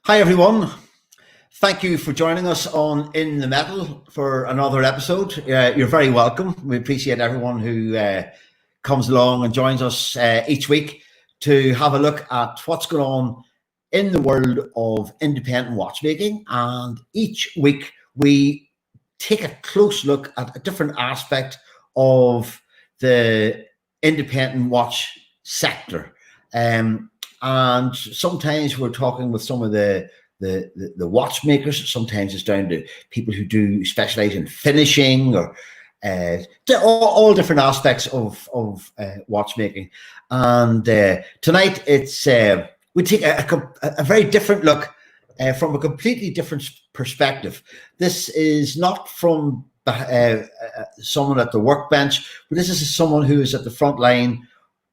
Hi everyone, thank you for joining us on In the Metal for another episode. You're very welcome. We appreciate everyone who comes along and joins us each week to have a look at what's going on in the world of independent watchmaking. And each week we take a close look at a different aspect of the independent watch sector. And sometimes we're talking with some of the watchmakers. Sometimes it's down to people who do specialize in finishing or all different aspects of watchmaking. And tonight it's we take a very different look from a completely different perspective. This is not from someone at the workbench, but this is someone who is at the front line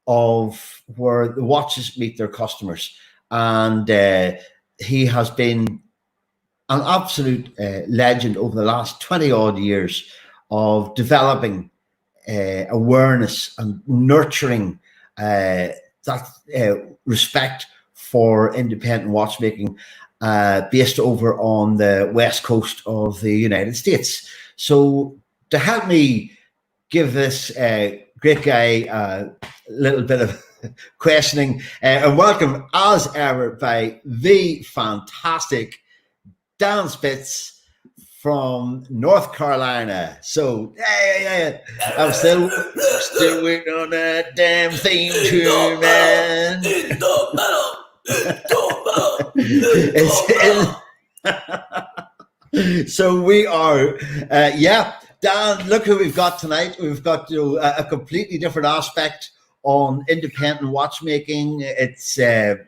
of where the watches meet their customers. And he has been an absolute legend over the last 20 odd years of developing awareness and nurturing that respect for independent watchmaking based over on the west coast of the United States. So to help me give this great guy a little bit of questioning and welcome as ever by the fantastic Dan Spitz from North Carolina. So I'm still waiting on that damn theme tune, man. So we are Dan, look who we've got tonight. We've got a completely different aspect on independent watchmaking. It's it's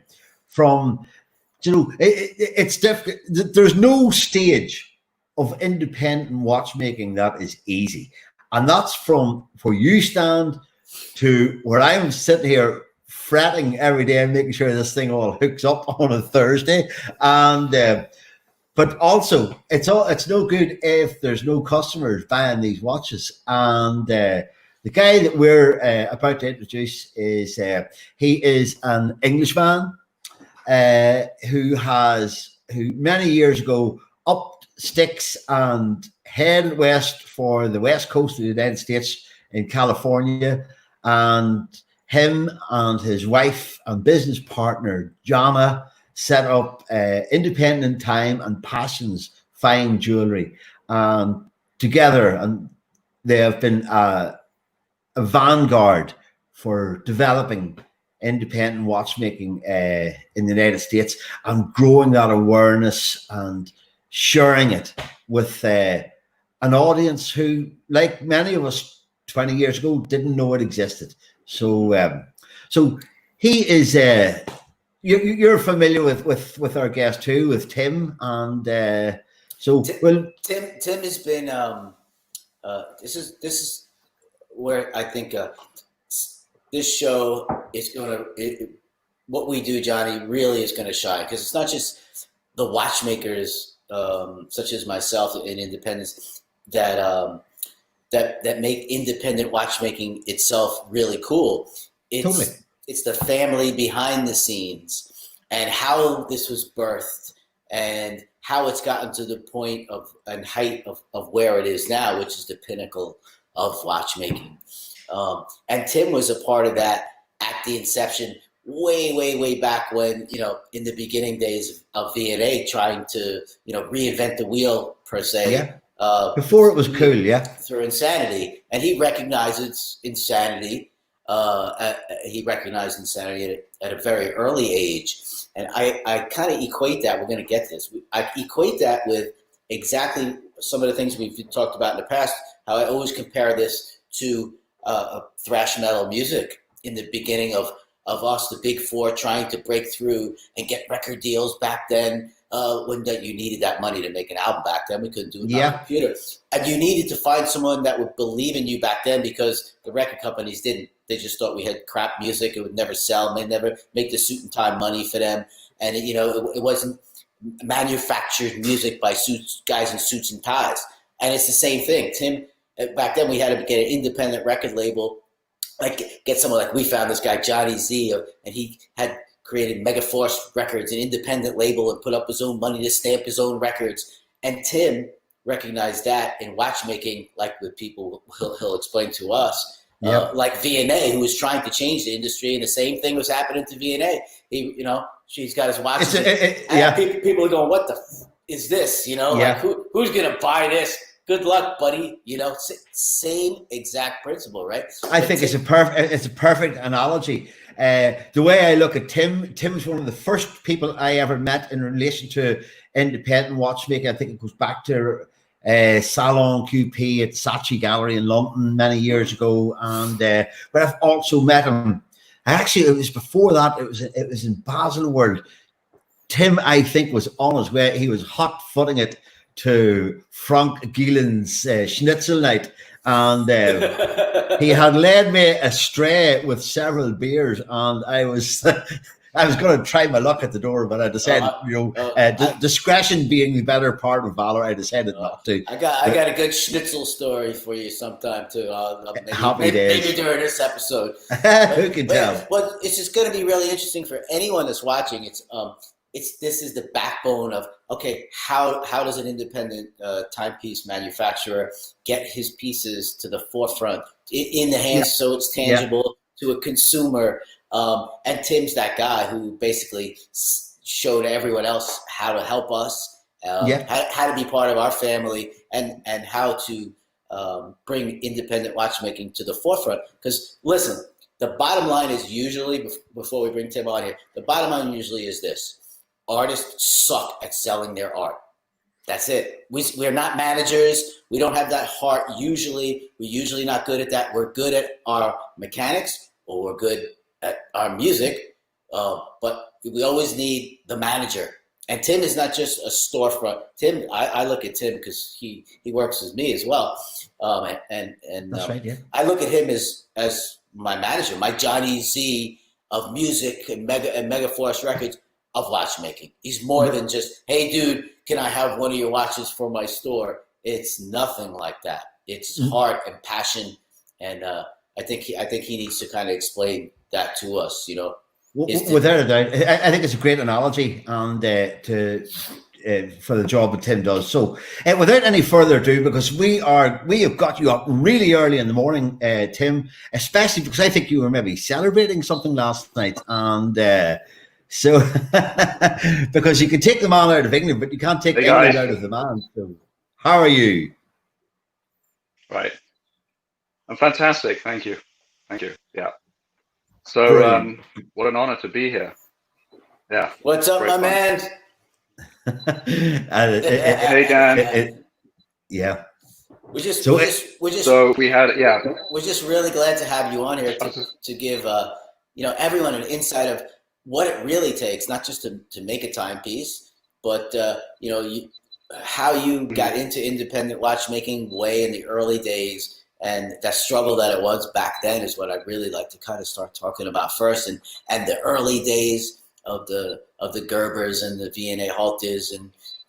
difficult. There's no stage of independent watchmaking that is easy, and that's from where you stand to where I'm sitting here fretting every day and making sure this thing all hooks up on a Thursday. And but also it's no good if there's no customers buying these watches. And the guy that we're about to introduce is he is an Englishman who many years ago upped sticks and headed west for the west coast of the United States in California. And him and his wife and business partner Jana set up Independent Time and Passions Fine Jewelry, and together, and they have been a vanguard for developing independent watchmaking in the United States and growing that awareness and sharing it with an audience who, like many of us 20 years ago, didn't know it existed. So he is. You're familiar with our guest too, with Tim, and Tim has been. This is where I think this show is going to. What we do, Johnny, really is going to shine, because it's not just the watchmakers, such as myself and independents, that make independent watchmaking itself really cool. Totally. It's the family behind the scenes and how this was birthed and how it's gotten to the point of and height of where it is now, which is the pinnacle of watchmaking. And Tim was a part of that at the inception, way back when, in the beginning days of V&A, trying to, reinvent the wheel per se. Yeah. Before it was cool, yeah. Through insanity. And he recognizes insanity. He recognized insanity at a very early age. And I kind of equate that, we're going to get this, I equate that with exactly some of the things we've talked about in the past, how I always compare this to thrash metal music in the beginning of us, the big four, trying to break through and get record deals back then, when you needed that money to make an album back then. We couldn't do it on a computer. And you needed to find someone that would believe in you back then, because the record companies didn't. They just thought we had crap music. It would never sell. They'd never make the suit and tie money for them. And, it wasn't manufactured music by guys in suits and ties. And it's the same thing. Tim, back then we had to get an independent record label, like get someone like, we found this guy, Johnny Z, and he had created Megaforce Records, an independent label, and put up his own money to stamp his own records. And Tim recognized that in watchmaking, like with people he'll explain to us, like V&A, who was trying to change the industry, and the same thing was happening to V&A. He, you know, she's got his watches. People are going, "What the is this?" You know, like who's gonna buy this? Good luck, buddy. You know, same exact principle, right? I think it's a perfect analogy. The way I look at Tim's one of the first people I ever met in relation to independent watchmaking. I think it goes back to Salon QP at Saatchi Gallery in London many years ago. And but I've also met him. Actually, it was before that. It was in Baselworld. Tim, I think, was on his way. He was hot footing it to Frank Gielen's Schnitzel night, and he had led me astray with several beers, and I was going to try my luck at the door, but I decided, discretion being the better part of valor, I decided not to. I got a good Schnitzel story for you sometime too. Maybe during this episode. Who can tell? Well, it's just going to be really interesting for anyone that's watching. This is the backbone of, okay, how does an independent timepiece manufacturer get his pieces to the forefront in the hands so it's tangible to a consumer? And Tim's that guy who basically showed everyone else how to help us, how to be part of our family, and how to bring independent watchmaking to the forefront. Because listen, the bottom line is usually, before we bring Tim on here, the bottom line usually is this. Artists suck at selling their art. That's it. We're not managers. We don't have that heart usually. We're usually not good at that. We're good at our mechanics, or we're good at our music, but we always need the manager. And Tim is not just a storefront. Tim, I look at Tim because he works with me as well. That's right, yeah. I look at him as my manager, my Johnny Z of music and Megaforce Records of watchmaking. He's more than just, hey dude, can I have one of your watches for my store? It's nothing like that. It's heart and passion, and I think he needs to kind of explain that to us. You know, without a doubt, I think it's a great analogy, and for the job that Tim does. So, without any further ado, because we have got you up really early in the morning, Tim, especially because I think you were maybe celebrating something last night, and. So, because you can take the man out of England, but you can't take England out of the man. So, how are you? Right. I'm fantastic. Thank you. Yeah. So, what an honor to be here. Yeah. What's up, my man? Hey, Dan. Yeah. We're just We're just really glad to have you on here to give everyone an insight of what it really takes, not just to make a timepiece, but how you got into independent watchmaking way in the early days, and that struggle that it was back then is what I'd really like to kind of start talking about first, and the early days of the Gerbers and the V&A Halters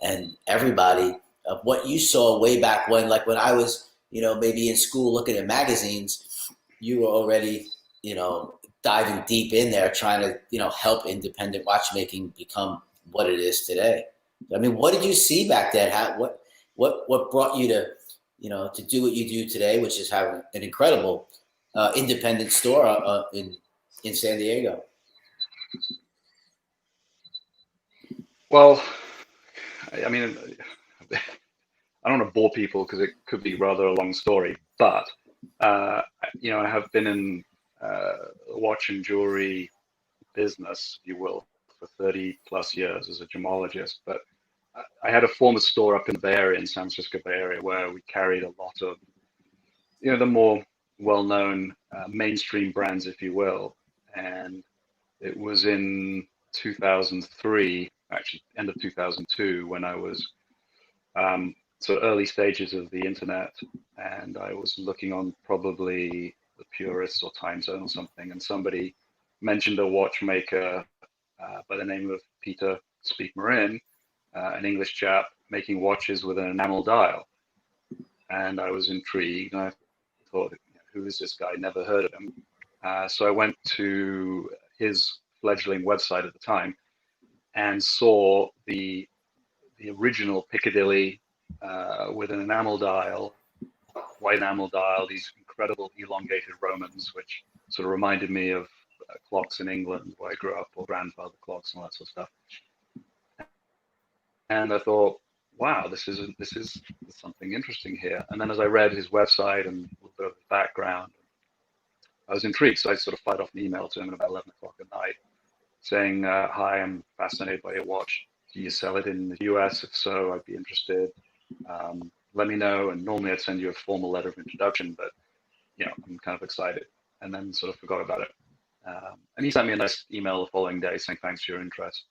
and everybody, of what you saw way back when, like when I was maybe in school looking at magazines, you were already diving deep in there, trying to, help independent watchmaking become what it is today. I mean, what did you see back then? What brought you to, to do what you do today, which is having an incredible independent store in San Diego? Well, I mean, I don't want to bore people because it could be rather a long story, but I have been in watch and jewelry business, if you will, for 30 plus years as a gemologist. But I had a former store up in the Bay Area, in San Francisco Bay Area, where we carried a lot of, the more well-known mainstream brands, if you will. And it was in 2003, actually end of 2002, when I was early stages of the internet, and I was looking on probably the Purists or Time Zone or something, and somebody mentioned a watchmaker by the name of Peter Speak-Marin, an English chap making watches with an enamel dial. And I was intrigued, and I thought, who is this guy? Never heard of him. So I went to his fledgling website at the time and saw the original Piccadilly with an enamel dial, white enamel dial, these incredible elongated Romans, which sort of reminded me of clocks in England where I grew up, or grandfather clocks and all that sort of stuff. And I thought, wow, this is something interesting here. And then as I read his website and a little bit of his background, I was intrigued. So I sort of fired off an email to him at about 11 o'clock at night saying, hi, I'm fascinated by your watch. Do you sell it in the US? If so, I'd be interested. Let me know. And normally I'd send you a formal letter of introduction, but I'm kind of excited. And then sort of forgot about it. And he sent me a nice email the following day saying, thanks for your interest.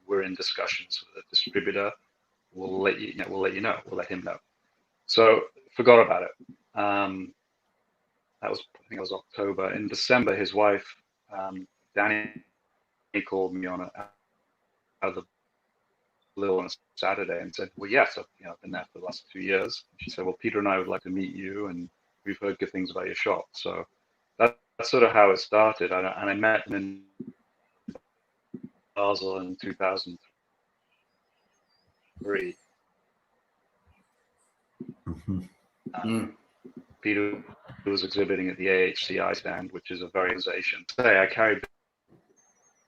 We're in discussions with a distributor. We'll let you know. We'll let him know. So forgot about it. I think it was October. In December, his wife, Danny, called me out of the blue on a Saturday and said, well, yes, I've been there for the last 2 years. She said, well, Peter and I would like to meet you, and we've heard good things about your shop. So that's sort of how it started. And I met him in Basel in 2003. Peter was exhibiting at the AHCI stand, which is a very organization. Today, I carry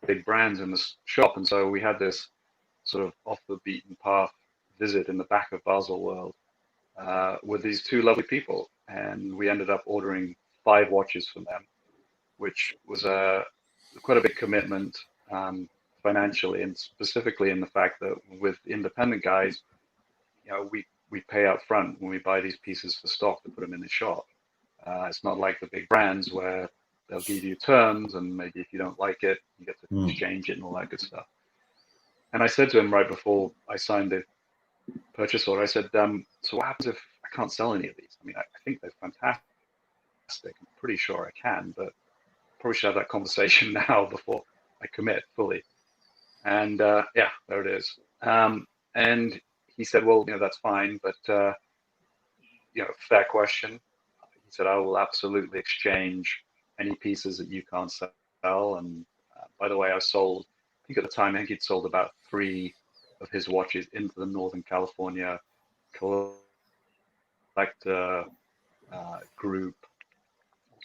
big brands in the shop, and so we had this sort of off the beaten path visit in the back of Basel World with these two lovely people, and we ended up ordering 5 watches from them, which was quite a big commitment financially, and specifically in the fact that with independent guys, we pay up front when we buy these pieces for stock to put them in the shop. It's not like the big brands where they'll give you terms, and maybe if you don't like it, you get to exchange it and all that good stuff. And I said to him right before I signed the purchase order, I said, so what happens if I can't sell any of these? I mean, I think they're fantastic. I'm pretty sure I can, but probably should have that conversation now before I commit fully. And yeah, there it is. And he said, well, that's fine, but fair question. He said, I will absolutely exchange any pieces that you can't sell. And by the way, I think at the time, I think he'd sold about 3 of his watches into the Northern California collector group,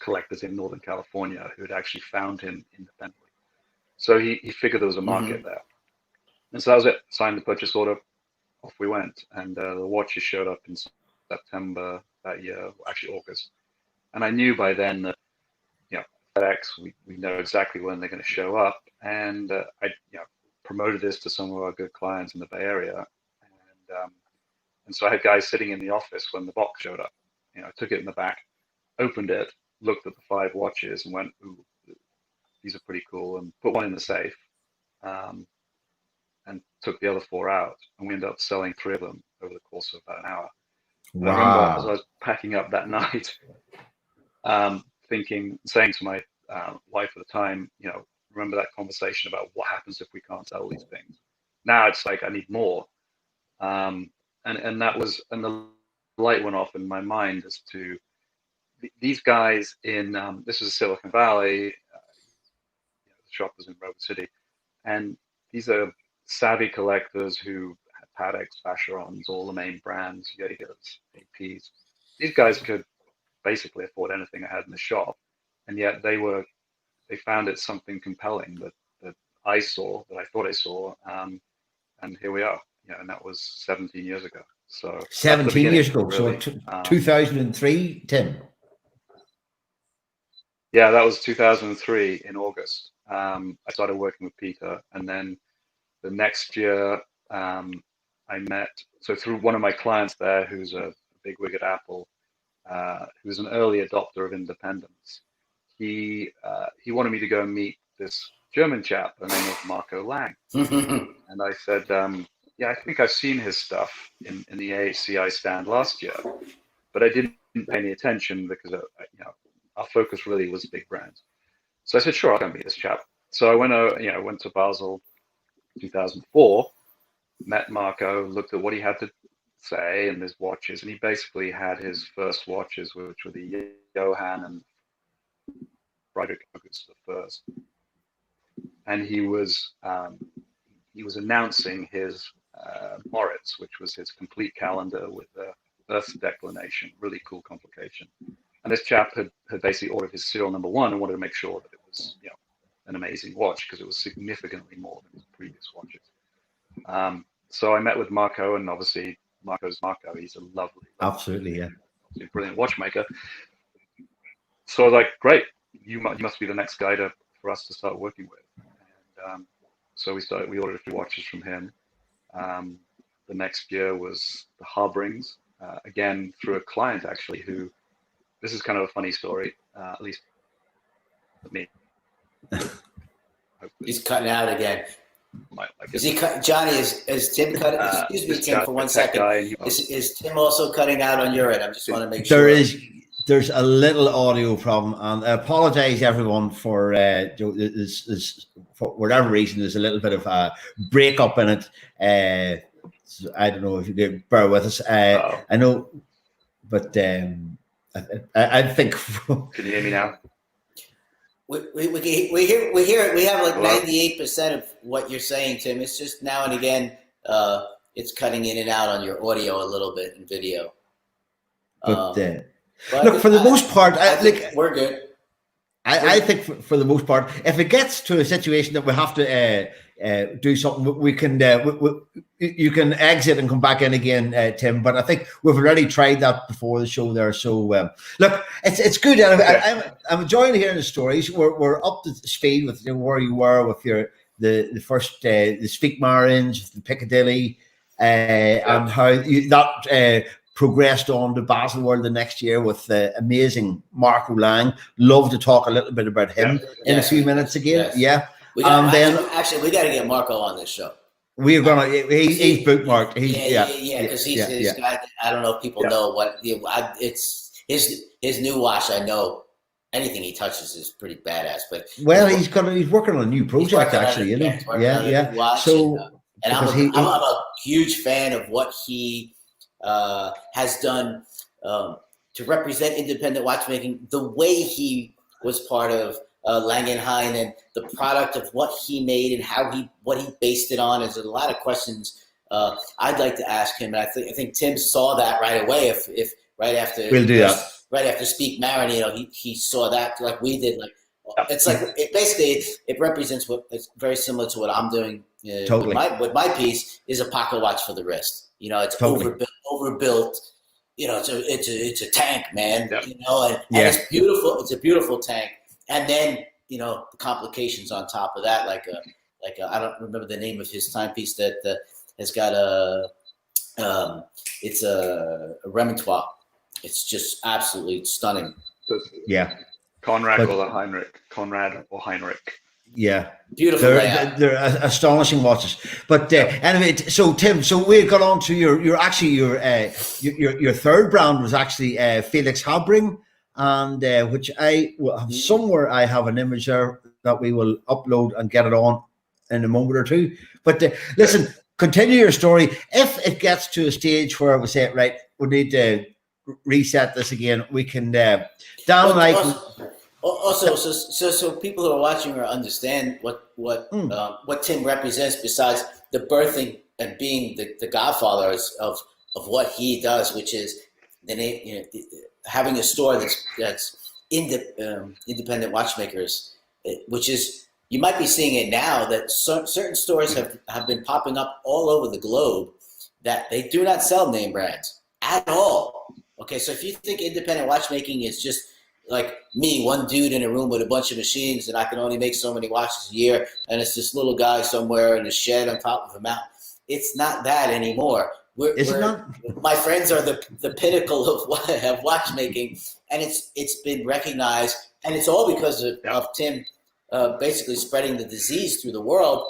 collectors in Northern California who had actually found him independently. So he figured there was a market there. And so that was it. Signed the purchase order. Off we went. And the watches showed up in September that year, actually August. And I knew by then that, FedEx, we know exactly when they're going to show up. And I promoted this to some of our good clients in the Bay Area. And so I had guys sitting in the office when the box showed up. I took it in the back, opened it, looked at the 5 watches and went, ooh, these are pretty cool, and put one in the safe, and took the other 4 out. And we ended up selling 3 of them over the course of about an hour. Wow. I remember as I was packing up that night, saying to my wife at the time, remember that conversation about what happens if we can't sell these things? Now it's like, I need more. And the light went off in my mind as to these guys in, this is Silicon Valley, the shop was in Road City, and these are savvy collectors who had Patek's, Vacherons, all the main brands, Jaegers, APs. These guys could basically afford anything I had in the shop, and yet they found it something compelling that I saw, that I thought I saw, and here we are. And that was 17 years ago. So 17 years ago, really. So 2003, Tim. Yeah, that was 2003 in August. I started working with Peter, and then the next year I met, so through one of my clients there, who's a big wig at Apple, who's an early adopter of independence. He wanted me to go and meet this German chap by the name of Marco Lang. And I said, yeah, I think I've seen his stuff in the AHCI stand last year, but I didn't pay any attention because our focus really was big brands. So I said, sure, I'll go meet this chap. So I went to Basel 2004, met Marco, looked at what he had to say and his watches, and he basically had his first watches, which were the Johann and Friedrich August the first, and he was announcing his Moritz, which was his complete calendar with the Earth declination, really cool complication. And this chap had basically ordered his serial number 1 and wanted to make sure that it was, an amazing watch, because it was significantly more than his previous watches. So I met with Marco, and obviously Marco's Marco. He's a lovely, absolutely, yeah, brilliant watchmaker. So I was like, great, you must be the next guy for us to start working with. And so we ordered a few watches from him. The next year was the Harbrings, again through a client actually, who, this is kind of a funny story, at least for me. He's cutting out again. Is he Johnny? Is Tim cutting? Excuse me, Tim, for 1 second. Is Tim also cutting out on your end? I just want to make sure. There's a little audio problem, and I apologize everyone for for whatever reason. There's a little bit of a breakup in it. So I don't know if you could bear with us. I know, but I think. Can you hear me now? We hear it. We have like 98% of what you're saying, Tim. It's just now and again, it's cutting in and out on your audio a little bit and video. But look, for the most part, we're good. I think for the most part, if it gets to a situation that we have to do something, we can you can exit and come back in again, Tim. But I think we've already tried that before the show there. So look, it's good. I'm enjoying hearing the stories. We're up to speed with where you were with the first the Speak Marins, the Piccadilly, and how that progressed on to Baselworld the next year with the amazing Marco Lang. Love to talk a little bit about him in a few minutes again. Yes. Yeah. Actually, we got to get Marco on this show. We're gonna. He's bookmarked. Because he's got. I don't know if people know what it's his new watch. I know anything he touches is pretty badass. But he's working on a new project actually. So and I'm a huge fan of what he has done to represent independent watchmaking. The way he was part of Langenhain and the product of what he made and what he based it on. There's a lot of questions I'd like to ask him. And I think Tim saw that right away. If right after we'll do that. Right after Speak Marin, he saw that like we did. Like it's like it represents what it's very similar to what I'm doing. Totally. With my piece is a pocket watch for the wrist. It's overbuilt. It's a tank, man. Yeah. And it's beautiful. It's a beautiful tank. And then, the complications on top of that, like I don't remember the name of his timepiece that has got it's a remontoire. It's just absolutely stunning. Yeah. Conrad or Heinrich. Yeah. Beautiful. They're astonishing watches. But anyway, so Tim, we got on to your third brand was actually Felix Habring. And which I have an image there that we will upload and get it on in a moment or two. But listen, continue your story. If it gets to a stage where we say, right, we need to reset this again, we can Also, so people who are watching or understand what Tim represents, besides the birthing and being the godfather of what he does, which is having a store that's independent watchmakers, which is, you might be seeing it now, that certain stores have been popping up all over the globe that they do not sell name brands at all. Okay, so if you think independent watchmaking is just like me, one dude in a room with a bunch of machines, and I can only make so many watches a year, and it's this little guy somewhere in a shed on top of a mountain, it's not that anymore. My friends are the pinnacle of watchmaking, and it's been recognized, and it's all because of Tim basically spreading the disease through the world,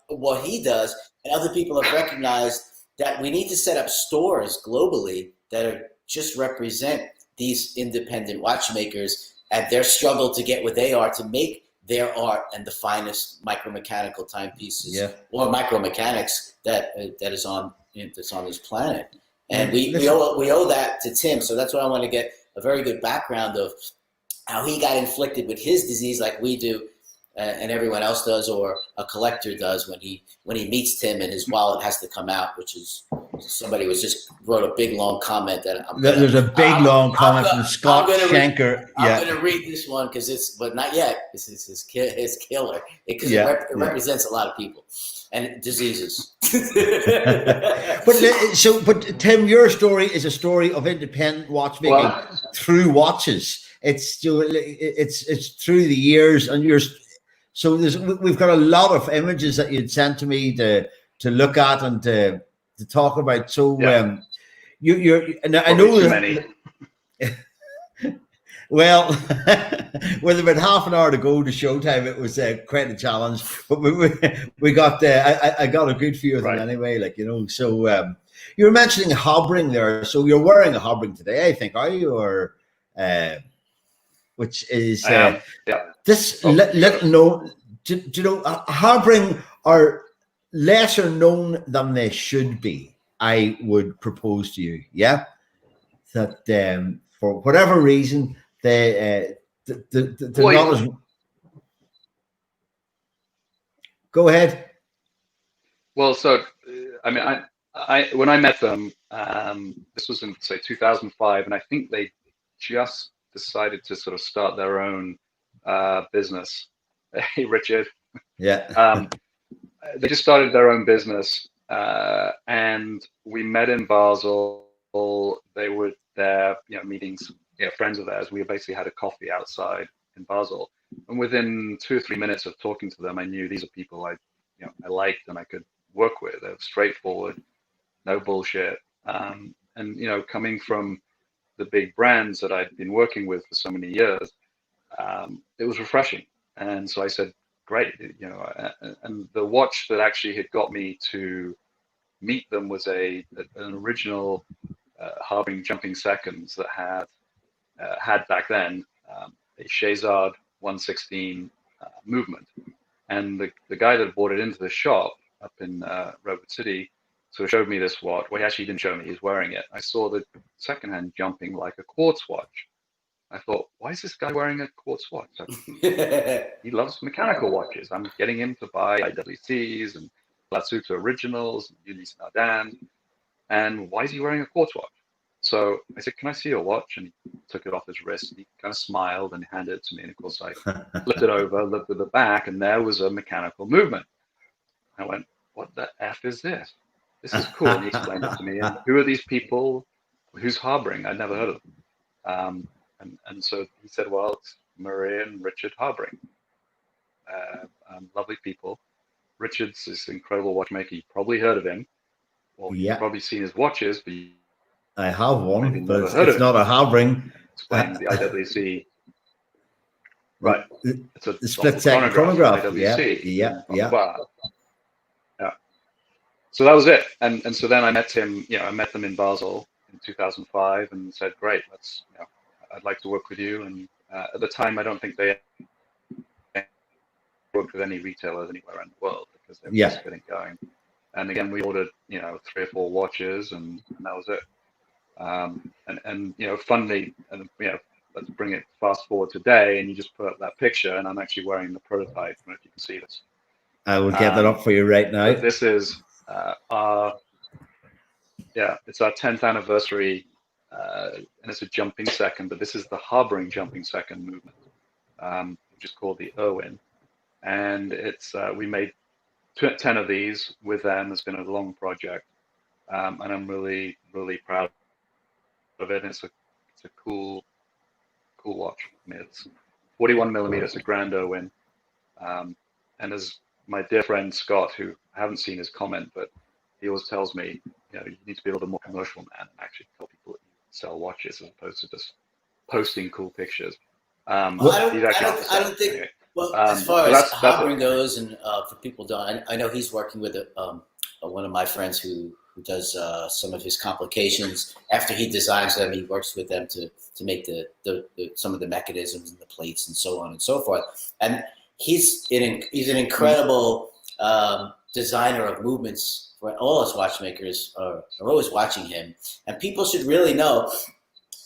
what he does, and other people have recognized that we need to set up stores globally that just represent these independent watchmakers and their struggle to get where they are to make their art and the finest micromechanical timepieces or micromechanics that is on this planet. And we owe that to Tim. So that's why I want to get a very good background of how he got inflicted with his disease like we do, and everyone else does, or a collector does when he meets Tim and his wallet has to come out, which is somebody wrote a big long comment that there's a big long comment from Scott Schenker. I'm going to read this one but not yet. This is his killer because it represents a lot of people and diseases. But Tim, your story is a story of independent watchmaking through watches. It's through the years, and we've got a lot of images that you'd sent to me to look at and to talk about. So you're and I know too many. Well, with about half an hour to go to showtime, it was quite a challenge. But we got I got a good few of them anyway. So you were mentioning hobbring there. So you're wearing a hobbring today, I think, are you? Or which is this little known. Do you know, hobbring are lesser known than they should be. I would propose to you, that for whatever reason they're not as. Go ahead. Well, so I mean, I when I met them, this was in say 2005, and I think they just decided to sort of start their own business. Hey, Richard. Yeah. They just started their own business, and we met in Basel. They were there, meetings, friends of theirs. We basically had a coffee outside in Basel, and within 2 or 3 minutes of talking to them, I knew these are people I liked and I could work with. They're straightforward, no bullshit, and coming from the big brands that I'd been working with for so many years, it was refreshing. And so I said, great, and the watch that actually had got me to meet them was an original Harbing jumping seconds that had back then a Shazard 116 movement. And the guy that brought it into the shop up in Redwood City sort of showed me this watch. Well, he actually didn't show me, he was wearing it. I saw the secondhand jumping like a quartz watch. I thought, why is this guy wearing a quartz watch? He loves mechanical watches. I'm getting him to buy IWCs and Latsuta Originals, and Ulysse Nardin. And why is he wearing a quartz watch? So I said, can I see your watch? And he took it off his wrist. And he kind of smiled and handed it to me. And of course, I flipped it over, looked at the back, and there was a mechanical movement. I went, what the F is this? This is cool. And he explained it to me. And who are these people? Who's harboring? I'd never heard of them. And so he said, well, it's Maria and Richard Harbring. Lovely people. Richard's this incredible watchmaker. You've probably heard of him. Well, you've probably seen his watches, but I have one, but it's not a Harbring. Explain the IWC. Right. It's a split second chronograph. IWC. Yeah. Yeah. So that was it. And so then I met him, I met them in Basel in 2005 and said, great, let's, I'd like to work with you. And at the time, I don't think they worked with any retailers anywhere in the world because they were just getting going. And again, we ordered, 3 or 4 watches, and that was it. Funnily, let's bring it fast forward today, and you just put up that picture, and I'm actually wearing the prototype. I don't know if you can see this. I will get that up for you right now. This is it's our 10th anniversary. And it's a jumping second, but this is the Harbring jumping second movement, which is called the Irwin. And it's we made 10 of these with them. It's been a long project, and I'm really, really proud of it. And it's a cool watch. I mean, it's 41 millimeters, a grand Irwin. And as my dear friend Scott, who I haven't seen his comment, but he always tells me, you need to be a little bit more commercial, man, and actually tell people that you sell watches as opposed to just posting cool pictures. I don't think. Anyway. Well, as far as Harbring goes, and for people don't, I know he's working with one of my friends who does some of his complications. After he designs them, he works with them to make the some of the mechanisms and the plates and so on and so forth. And he's an incredible designer of movements. All us watchmakers are always watching him, and people should really know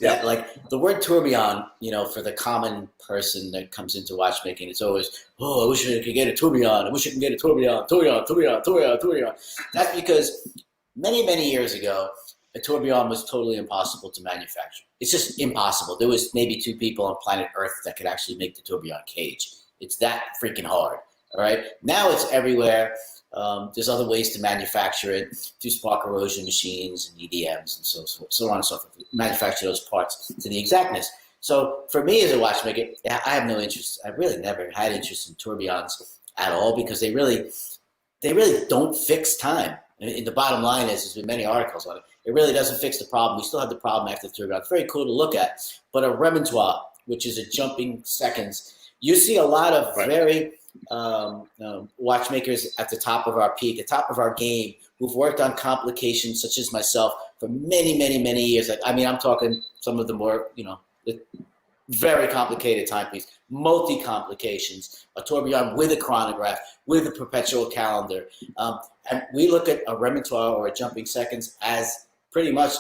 that, like the word tourbillon, you know, for the common person that comes into watchmaking, it's always, oh, I wish I could get a tourbillon. I wish I could get a tourbillon. That's because many years ago, a tourbillon was totally impossible to manufacture. It's just impossible. There was maybe 2 people on planet Earth that could actually make the tourbillon cage. It's that freaking hard. All right. Now it's everywhere. There's other ways to manufacture it through spark erosion machines and EDMs and so on and so forth. Manufacture those parts to the exactness. So for me as a watchmaker, I have no interest. I really never had interest in tourbillons at all because they really don't fix time. And the bottom line is, there's been many articles on it. It really doesn't fix the problem. We still have the problem after the tourbillon. It's very cool to look at. But a remontoire, which is a jumping seconds, you see a lot of very watchmakers at the top of our peak, at the top of our game, who've worked on complications such as myself for many years. Like, I mean, I'm talking some of the more, you know, the very complicated timepiece, multi-complications, a tourbillon with a chronograph, with a perpetual calendar. And we look at a remontoire or a jumping seconds as pretty much,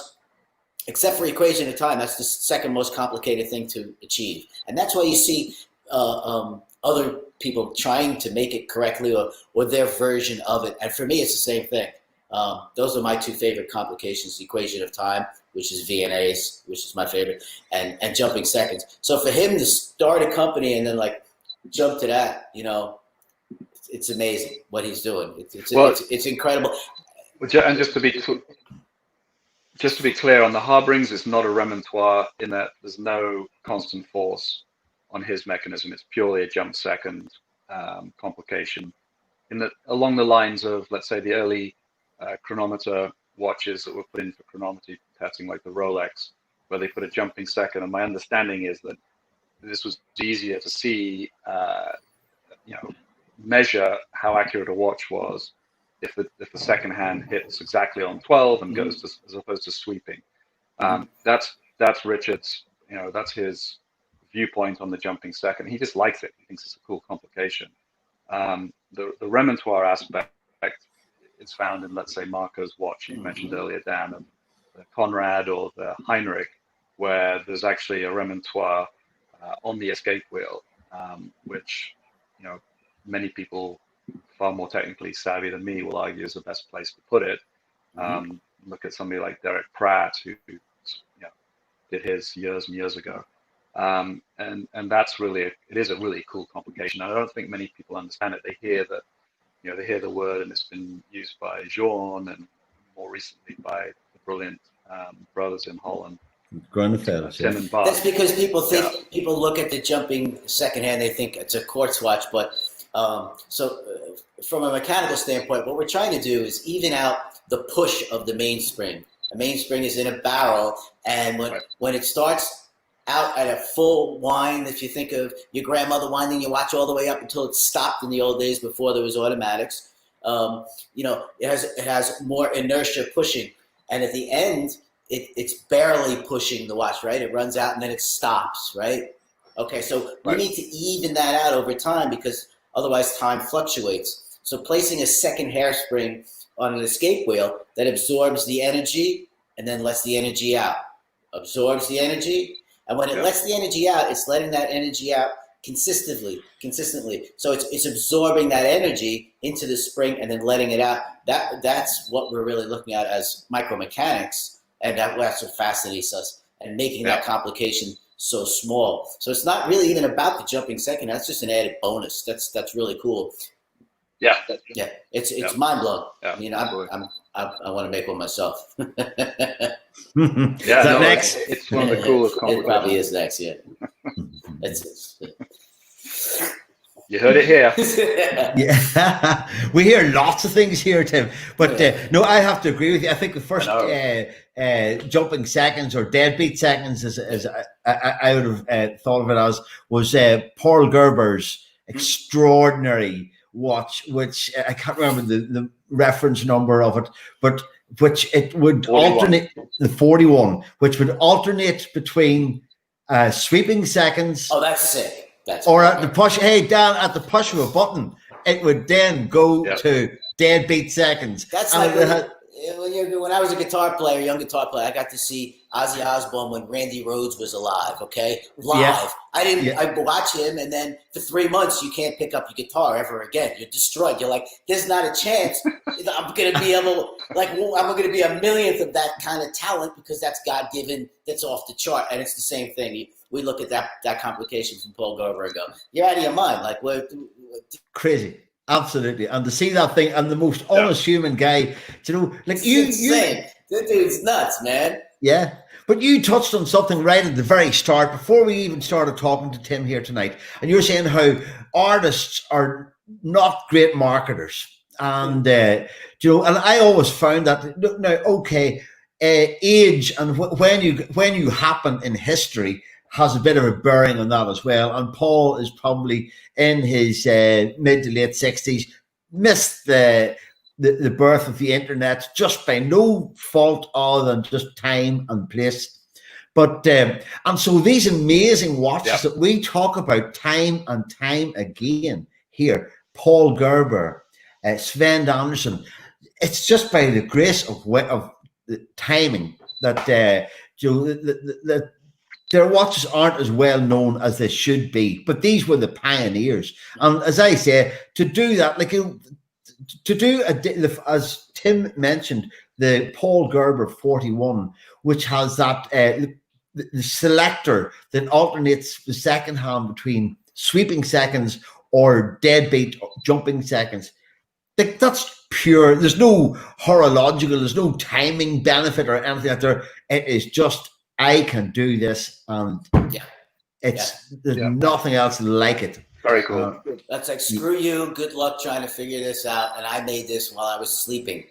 except for equation of time, that's the second most complicated thing to achieve. And that's why you see other people trying to make it correctly or their version of it. And for me, it's the same thing. Those are my 2 favorite complications, equation of time, which is VNAs, which is my favorite, and jumping seconds. So for him to start a company and then like jump to that, you know, it's amazing what he's doing. It's incredible. And just to be clear, on the Harbrings, it's not a remontoire in that there's no constant force on his mechanism. It's purely a jump second complication. Along the lines of, let's say, the early chronometer watches that were put in for chronometry testing, like the Rolex, where they put a jumping second. And my understanding is that this was easier to see, measure how accurate a watch was if the second hand hits exactly on 12 and goes to, as opposed to sweeping. That's Richard's, you know, that's his viewpoint on the jumping second. He just likes it. He thinks it's a cool complication. The remontoire aspect is found in, let's say, Marco's watch you mentioned earlier, Dan, the Conrad or the Heinrich, where there's actually a remontoire on the escape wheel, which, you know, many people far more technically savvy than me will argue is the best place to put it. Look at somebody like Derek Pratt, who did his years and years ago. And that's really, it is a really cool complication. I don't think many people understand it. They hear that, you know, they hear the word, and it's been used by Jean and more recently by the brilliant brothers in Holland. Tim and Bart. That's because people think, people look at the jumping second hand, they think it's a quartz watch. But from a mechanical standpoint, what we're trying to do is even out the push of the mainspring. The mainspring is in a barrel, and when it starts out at a full wind, if you think of your grandmother winding your watch all the way up until it stopped in the old days before there was automatics, it has more inertia pushing, and at the end it's barely pushing the watch, right? It runs out and then it stops, right? Okay, so we need to even that out over time, because otherwise time fluctuates. So placing a second hairspring on an escape wheel that absorbs the energy and then lets the energy out, absorbs the energy. And when it lets the energy out, it's letting that energy out consistently. So it's absorbing that energy into the spring and then letting it out. That's what we're really looking at as micromechanics, and that's what fascinates us, and making that complication so small. So it's not really even about the jumping second. That's just an added bonus. That's really cool. It's mind blowing. I mean, I want to make one myself. Next? It's one of the coolest complications. It probably is next. Yeah, you heard it here. Yeah, we hear lots of things here, Tim. But no, I have to agree with you. I think the first jumping seconds or deadbeat seconds, as I would have thought of it as, was Paul Gerber's extraordinary watch, which I can't remember the reference number of it, but which it would 41. Alternate the 41, which would alternate between sweeping seconds. Oh, that's sick. That's or at the push. Hey, down at the push of a button, it would then go to deadbeat seconds. That's and like When I was a guitar player, young guitar player, I got to see Ozzy Osbourne when Randy Rhoads was alive. Okay, live. Yeah. I watch him, and then for 3 months you can't pick up your guitar ever again. You're destroyed. You're like, there's not a chance I'm going to be able. Like, I'm going to be a millionth of that kind of talent because that's God given. That's off the chart, and it's the same thing. We look at that complication from Paul Gerber and go, "You're out of your mind." Like, what? Crazy. Absolutely. And to see that thing, and the most unassuming guy, you know, like you, that dude's nuts, man. Yeah. But you touched on something right at the very start, before we even started talking to Tim here tonight. And you're saying how artists are not great marketers. And, you know, and I always found that, now, okay, age and when you happen in history has a bit of a bearing on that as well. And Paul is probably in his mid to late 60s, missed the birth of the internet just by no fault other than just time and place. But and so these amazing watches that we talk about time and time again here, Paul Gerber, Sven Anderson, it's just by the grace of the timing that you know, that their watches aren't as well known as they should be, but these were the pioneers. And as I say, to do that, like to do as Tim mentioned, the Paul Gerber 41, which has that the selector that alternates the second hand between sweeping seconds or deadbeat jumping seconds. Like, that's pure. There's no horological, there's no timing benefit or anything like that. It is just, I can do this, and there's nothing else like it. Very cool. That's like, screw you, good luck trying to figure this out, and I made this while I was sleeping.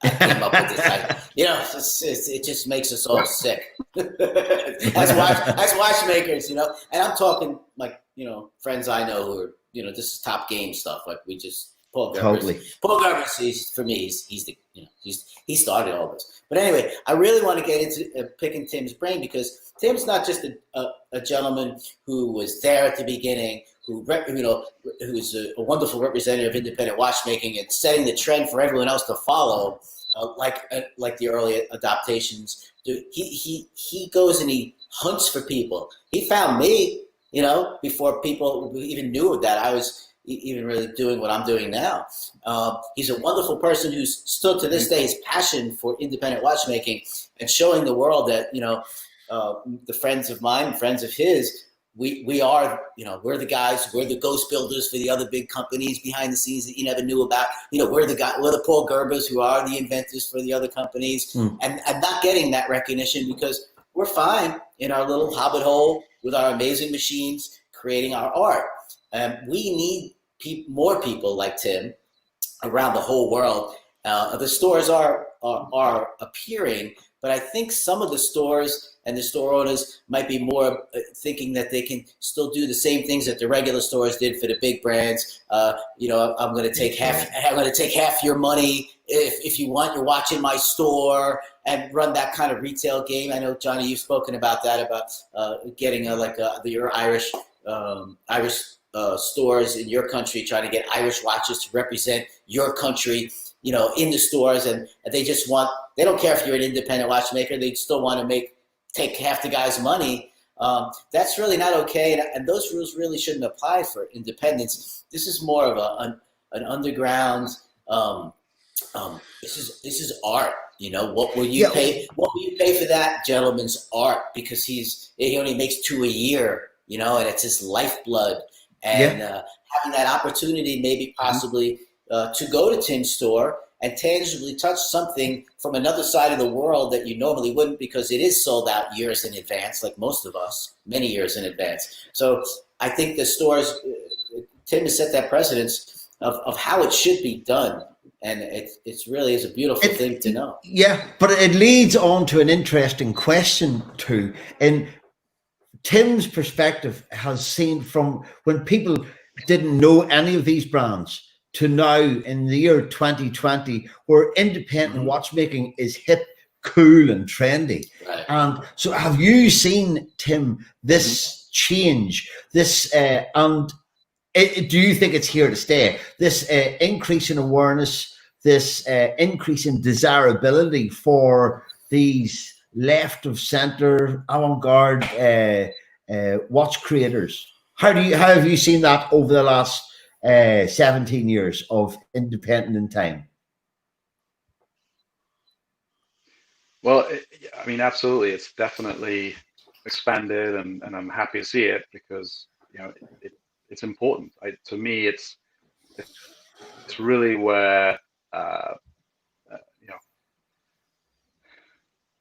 I came up with this. You know, it just makes us all sick. as watchmakers, you know. And I'm talking, like, you know, friends I know who are, you know, this is top game stuff. Like, we just Paul Gerber. Paul Gerber, for me, he's the, you know, he started all this. But anyway, I really want to get into picking Tim's brain, because Tim's not just a gentleman who was there at the beginning, who's a wonderful representative of independent watchmaking and setting the trend for everyone else to follow, like the early adaptations. He goes and he hunts for people. He found me, you know, before people even knew that I was even really doing what I'm doing now. He's a wonderful person who's still to this day his passion for independent watchmaking and showing the world that, you know, the friends of mine and friends of his, we are, you know, we're the guys, we're the ghost builders for the other big companies behind the scenes that you never knew about. You know, we're the Paul Gerbers who are the inventors for the other companies, and not getting that recognition because we're fine in our little hobbit hole with our amazing machines creating our art. We need more people like Tim around the whole world. The stores are appearing, but I think some of the stores and the store owners might be more thinking that they can still do the same things that the regular stores did for the big brands. You know, I'm going to take half your money if you want your watch in my store, and run that kind of retail game. I know, Johnny, you've spoken about that, about getting your Irish stores in your country, trying to get Irish watches to represent your country, you know, in the stores, and they don't care if you're an independent watchmaker, they still want to take half the guy's money. That's really not okay, and those rules really shouldn't apply for independents. This is more of an underground. This is art. You know, what will you pay? What will you pay for that gentleman's art? Because he only makes $2 a year. You know, and it's his lifeblood. And having that opportunity, maybe possibly to go to Tim's store and tangibly touch something from another side of the world that you normally wouldn't, because it is sold out years in advance, like most of us, many years in advance. So I think the stores, Tim has set that precedence of how it should be done. And it's really is a beautiful thing to know. Yeah, but it leads on to an interesting question too. And Tim's perspective has seen from when people didn't know any of these brands to now in the year 2020, where independent watchmaking is hip, cool, and trendy. Right. And so have you seen, Tim, this change, this, do you think it's here to stay? This increase in awareness this increase in desirability for these left of center avant-garde watch creators? How have you seen that over the last 17 years of independent in time? Well, I mean, absolutely. It's definitely expanded, and I'm happy to see it because, you know, it's important. To me, it's really where you know,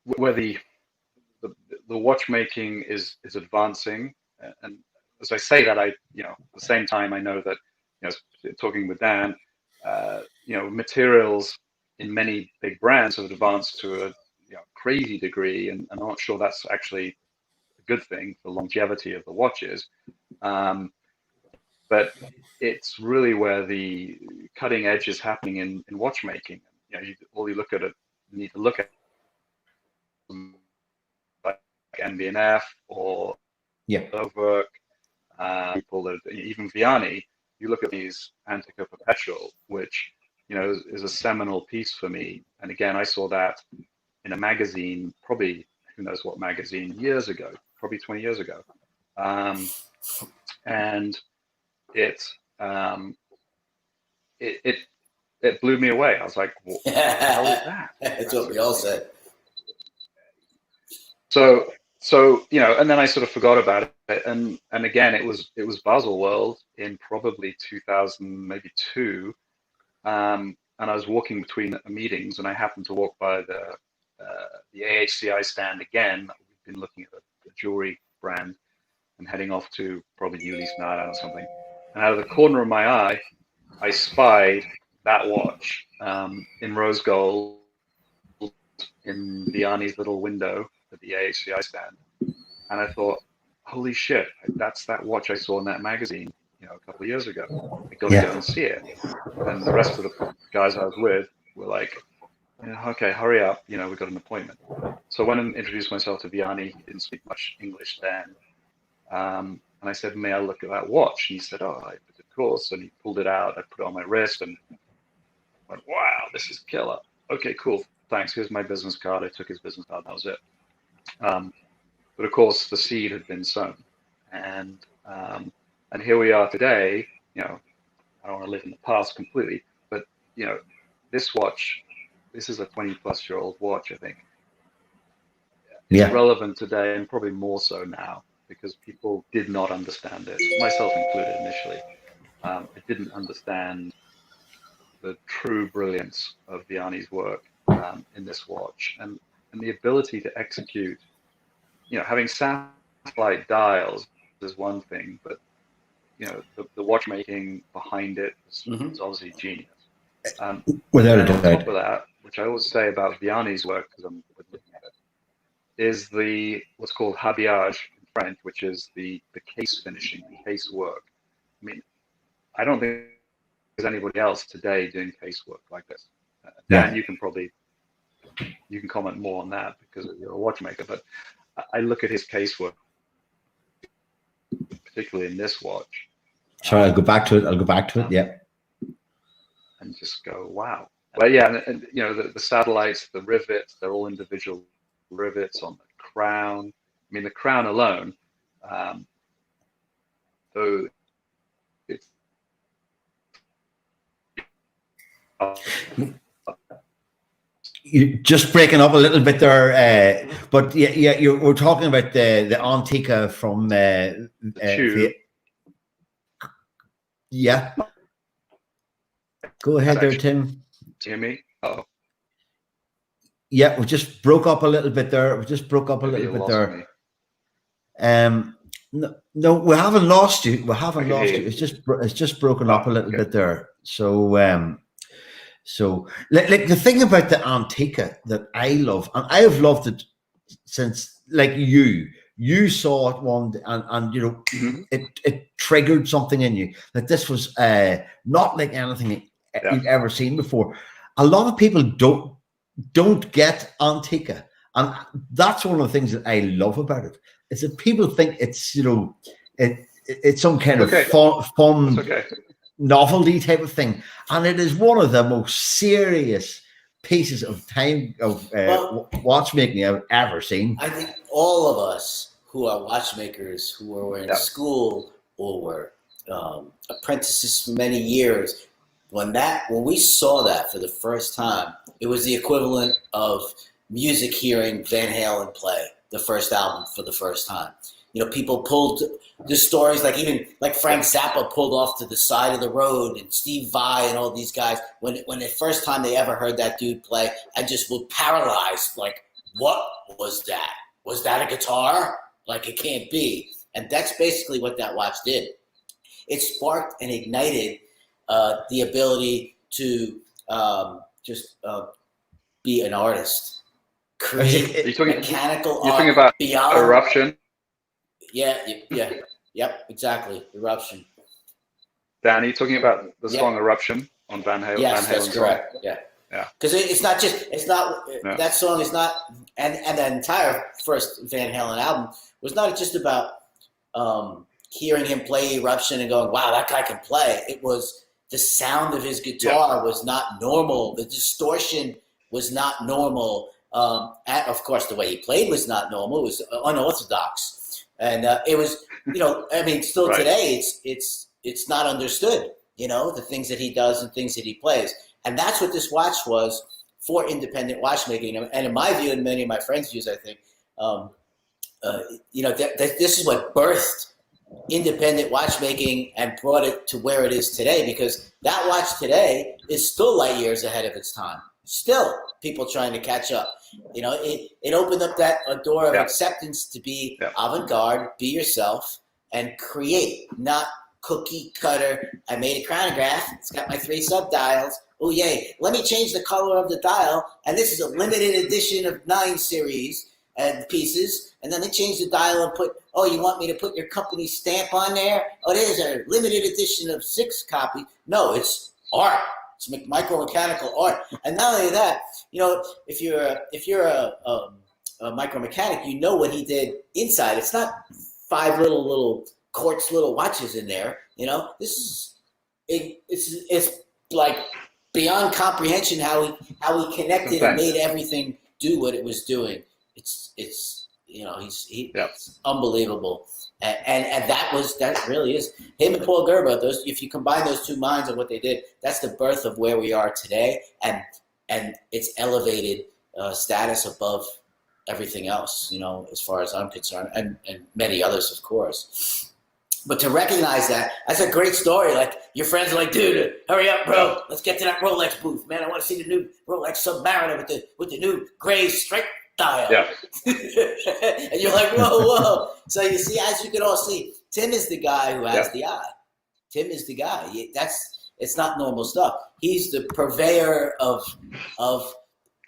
where the watchmaking is advancing. And as I say that, you know, at the same time, I know that, you know, talking with Dan, you know, materials in many big brands have advanced to a, you know, crazy degree, and I'm not sure that's actually a good thing for longevity of the watches. But it's really where the cutting edge is happening in watchmaking. You know, you look at it, you need to look at like MB&F or Overwork, people that even Vianney. You look at these Antica Perpetual, which, you know, is a seminal piece for me. And again, I saw that in a magazine, probably who knows what magazine, years ago, probably 20 years ago, and it blew me away. I was like, what the hell is that? That's what we all said. So you know, and then I sort of forgot about it, and again, it was Baselworld in probably 2000, maybe 2, and I was walking between meetings, and I happened to walk by the AHCI stand again. We've been looking at a jewelry brand and heading off to probably Uly's Nada or something. And out of the corner of my eye, I spied that watch in rose gold in Vianney's little window at the AHCI stand. And I thought, holy shit, that's that watch I saw in that magazine, you know, a couple of years ago. I got to go and see it. And the rest of the guys I was with were like, okay, hurry up, you know, we've got an appointment. So I went and introduced myself to Vianney. He didn't speak much English then. And I said, may I look at that watch? And he said, oh, of course. And he pulled it out. I put it on my wrist and went, wow, this is killer. Okay, cool. Thanks. Here's my business card. I took his business card. That was it. But of course, the seed had been sown. And here we are today. You know, I don't want to live in the past completely, but, you know, this watch, this is a 20-plus-year-old watch, I think. It's relevant today, and probably more so now, because people did not understand it, myself included initially. I didn't understand the true brilliance of Vianney's work in this watch, and the ability to execute. You know, having satellite dials is one thing, but, you know, the watchmaking behind it is obviously genius. Without a doubt. On top of that, which I always say about Vianney's work, because I'm looking at it, is what's called habillage in French, which is the case finishing, the case work. I mean, I don't think there's anybody else today doing case work like this. Dan, you can comment more on that because you're a watchmaker, but I look at his case work, particularly in this watch. Sorry, I'll go back to it. Yeah. And just go, wow. But yeah, and you know, the satellites, the rivets, they're all individual rivets on the crown. I mean, the crown alone, though it's you're just breaking up a little bit there, but we're talking about the Antica from Go ahead there, Tim. Do you hear me? Oh. Yeah, we just broke up a little bit there. No, we haven't lost you. It's just broken up a little bit there. So, like the thing about the Antica that I love, and I have loved it since, like you saw it one day, and you know, it triggered something in you that this was not like anything you've ever seen before. A lot of people don't get Antica, and that's one of the things that I love about it. Is that people think it's, you know, it's some kind of fun. novelty type of thing, and it is one of the most serious pieces of watchmaking I've ever seen. I think all of us who are watchmakers, who were in school or were apprentices for many years, when we saw that for the first time, it was the equivalent of music hearing Van Halen play the first album for the first time. You know, people pulled the stories, like Frank Zappa pulled off to the side of the road, and Steve Vai and all these guys. When the first time they ever heard that dude play, I just was paralyzed. Like, what was that? Was that a guitar? Like, it can't be. And that's basically what that watch did. It sparked and ignited the ability to be an artist, create mechanical art. You're talking about beyond Eruption? Yep, exactly. Eruption. Dan, are you talking about the song Eruption on Van Halen? Yes, Van Halen that's correct. song? Yeah. Yeah. Because that song is not, and the entire first Van Halen album was not just about hearing him play Eruption and going, wow, that guy can play. It was the sound of his guitar was not normal. The distortion was not normal. And of course, the way he played was not normal. It was unorthodox. And it was, still today, it's not understood, the things that he does and things that he plays. And that's what this watch was for independent watchmaking. And in my view, and many of my friends' views, I think, this is what birthed independent watchmaking and brought it to where it is today, because that watch today is still light years ahead of its time. Still people trying to catch up. It opened up a door of acceptance to be avant-garde, be yourself, and create, not cookie cutter. I made a chronograph. It's got my 3 sub-dials. Oh, yay. Let me change the color of the dial. And this is a limited edition of 9 series and pieces. And then they change the dial and put, oh, you want me to put your company stamp on there? Oh, there's a limited edition of 6 copies. No, it's art. It's micro-mechanical art. And not only that, if you're a micro-mechanic, you know what he did inside. It's not 5 little quartz little watches in there. This is it's like beyond comprehension how he connected and made everything do what it was doing. It's unbelievable. And that really is him and Paul Gerber. If you combine those two minds of what they did, that's the birth of where we are today, and it's elevated status above everything else. As far as I'm concerned, and many others, of course. But to recognize that's a great story. Like, your friends are like, dude, hurry up, bro. Let's get to that Rolex booth, man. I want to see the new Rolex Submariner with the new gray stripe dial. Yeah. And you're like, whoa. So you see, as you can all see, Tim is the guy who has the eye. Tim is the guy. It's not normal stuff. He's the purveyor of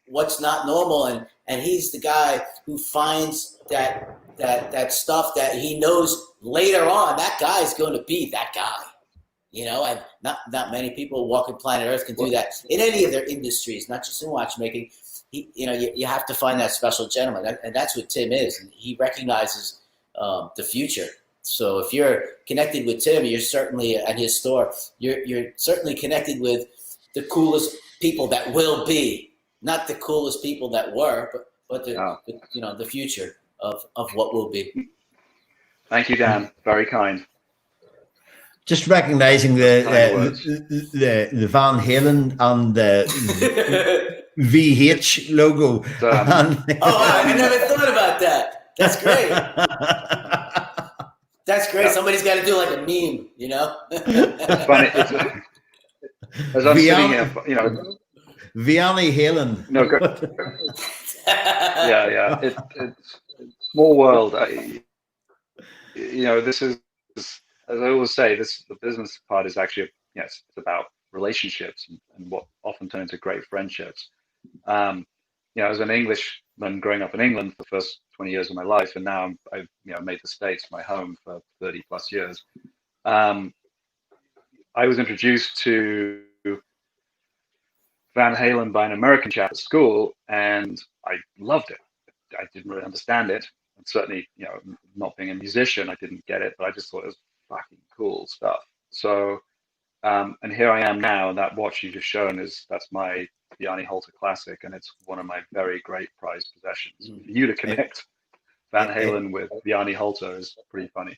what's not normal, and he's the guy who finds that stuff that he knows later on that guy is going to be that guy. And not many people walking planet Earth can do that in any of their industries, not just in watchmaking. You have to find that special gentleman, and that's what Tim is. And he recognizes the future. So if you're connected with Tim, you're certainly at his store. You're certainly connected with the coolest people that will be, not the coolest people that were, but the future of what will be. Thank you, Dan. Very kind. Just recognizing the Van Halen and the VH logo. I never thought about that. That's great. That's great. Somebody's got to do like a meme, It's funny. As I'm sitting here, Vianney Halen. No, yeah. It's small world. This is, as I always say, the business part is actually, it's about relationships and what often turn into great friendships. As an Englishman growing up in England for the first 20 years of my life, and now I've made the States my home for 30 plus years. I was introduced to Van Halen by an American chap at school, and I loved it. I didn't really understand it, and certainly, not being a musician, I didn't get it, but I just thought it was fucking cool stuff. So And here I am now, and that watch you just shown that's my Vianney Halter Classic, and it's one of my very great prized possessions. For you to connect Van Halen with Vianney Halter is pretty funny.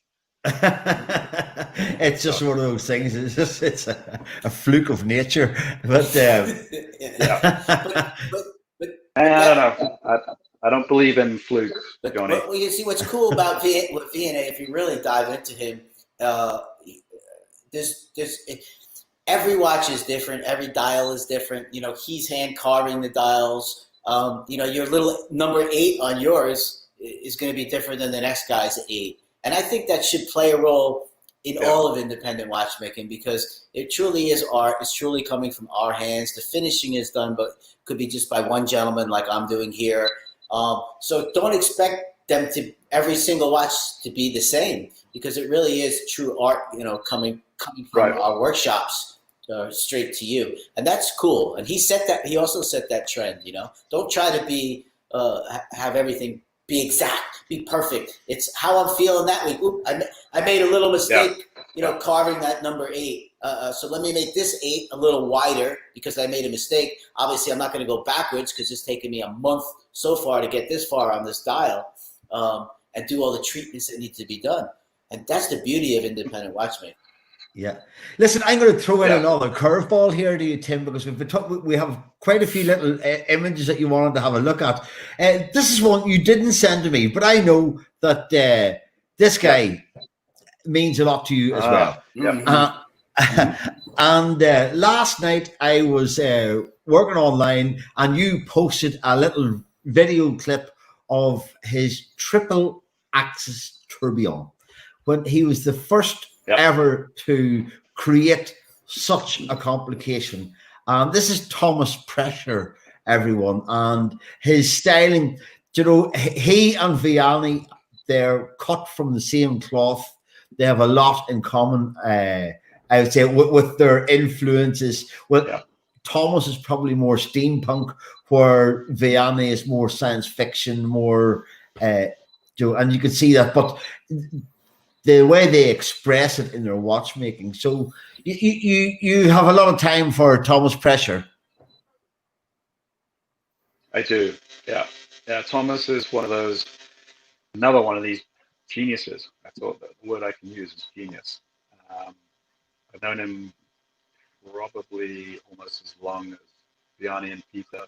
It's just one of those things. It's a fluke of nature, but I don't know. I don't believe in flukes, Johnny. But you see what's cool about V&A, if you really dive into him, every watch is different. Every dial is different. You know, he's hand carving the dials. You know, your little number 8 on yours is going to be different than the next guy's 8. And I think that should play a role in all of independent watchmaking, because it truly is art. It's truly coming from our hands. The finishing is done, but could be just by one gentleman like I'm doing here. So don't expect them to, every single watch to be the same, because it really is true art, you know, coming from our workshops straight to you. And that's cool. And he also set that trend, you know. Don't try to be, have everything be exact, be perfect. It's how I'm feeling that week. Oop, I made a little mistake, you know, carving that number 8. So let me make this 8 a little wider because I made a mistake. Obviously, I'm not going to go backwards because it's taken me a month so far to get this far on this dial, and do all the treatments that need to be done. And that's the beauty of independent watchmaking. Yeah. Listen, I'm going to throw in another curveball here to you, Tim, because we have quite a few little images that you wanted to have a look at. This is one you didn't send to me, but I know that this guy means a lot to you as well. And last night I was working online, and you posted a little video clip of his triple axis tourbillon when he was the first ever to create such a complication. This is Thomas Pressure, everyone, and his styling. You know, he and Vianney, they're cut from the same cloth. They have a lot in common, I would say, with their influences. Well, Thomas is probably more steampunk, where Vianney is more science fiction, more, and you can see that. But the way they express it in their watchmaking. So you have a lot of time for Thomas Pressure. I do, yeah. Thomas is another one of these geniuses. That's all the word I can use is genius. I've known him probably almost as long as Vianney and Peter.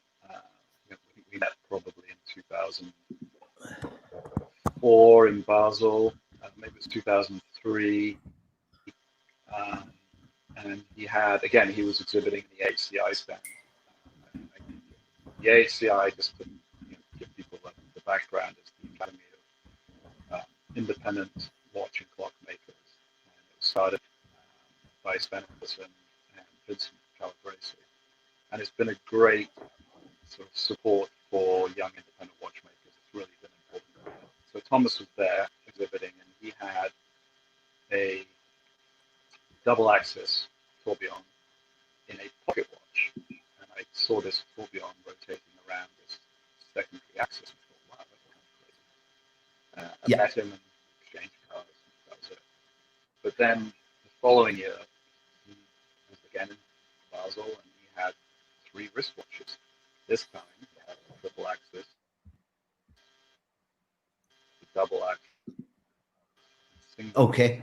We met probably in 2004 in Basel. Maybe it was 2003, and he was exhibiting in the HCI stand. The HCI, just to give people the background, is the Academy of Independent Watch and Clock Makers, and it was started by Sven Anderson and Vincent Calabrese, and it's been a great sort of support for young independent watchmakers. It's really been important. So Thomas was there exhibiting, and he had a double axis tourbillon in a pocket watch, and I saw this tourbillon rotating around this secondary axis and thought, wow, that's kind of crazy. I met him and exchanged cards, and that was it. But then the following year, he was again in Basel, and he had 3 wristwatches. This time, he had a triple axis, the double axis. Okay.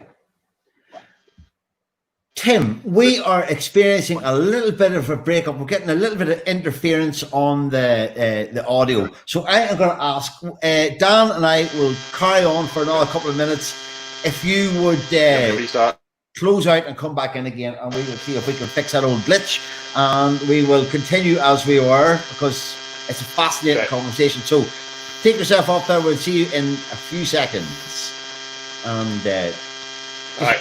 Tim, we are experiencing a little bit of a breakup. We're getting a little bit of interference on the audio. So I am going to ask, Dan and I will carry on for another couple of minutes. If you would close out and come back in again, and we will see if we can fix that old glitch. And we will continue as we were, because it's a fascinating conversation. So take yourself up there. We'll see you in a few seconds. And all right.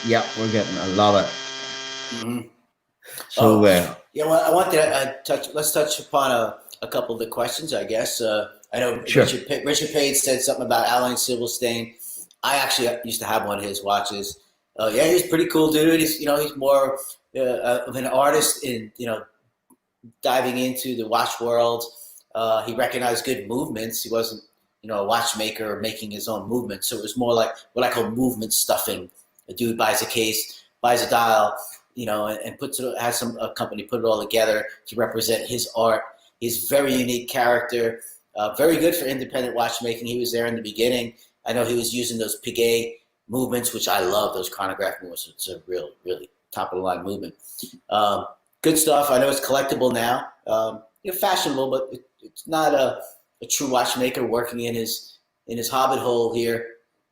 Yeah, we're getting a lot of. So well, I want to let's touch upon a couple of the questions, I guess. I know Richard Page said something about Alain Silverstein. I actually used to have one of his watches. He's a pretty cool dude. He's more of an artist in diving into the watch world. He recognized good movements. He wasn't a watchmaker making his own movements. So it was more like what I call movement stuffing. A dude buys a case, buys a dial, and puts it, has a company put it all together to represent his art. He's a very unique character, very good for independent watchmaking. He was there in the beginning. I know he was using those Piguet movements, which I love, those chronograph movements. It's a really top of the line movement. Good stuff. I know it's collectible now. Fashionable, but it's not a true watchmaker working in his hobbit hole here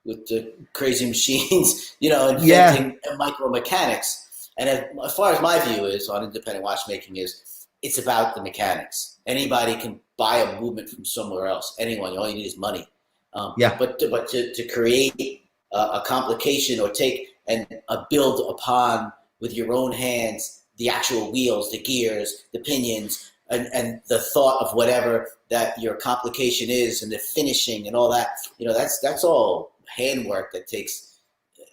with the crazy machines, inventing micromechanics. And as far as my view is on independent watchmaking is, it's about the mechanics. Anybody can buy a movement from somewhere else. Anyone, all you need is money. But to create a complication or take and build upon with your own hands the actual wheels, the gears, the pinions, and the thought of whatever that your complication is, and the finishing and all that, that's all handwork that takes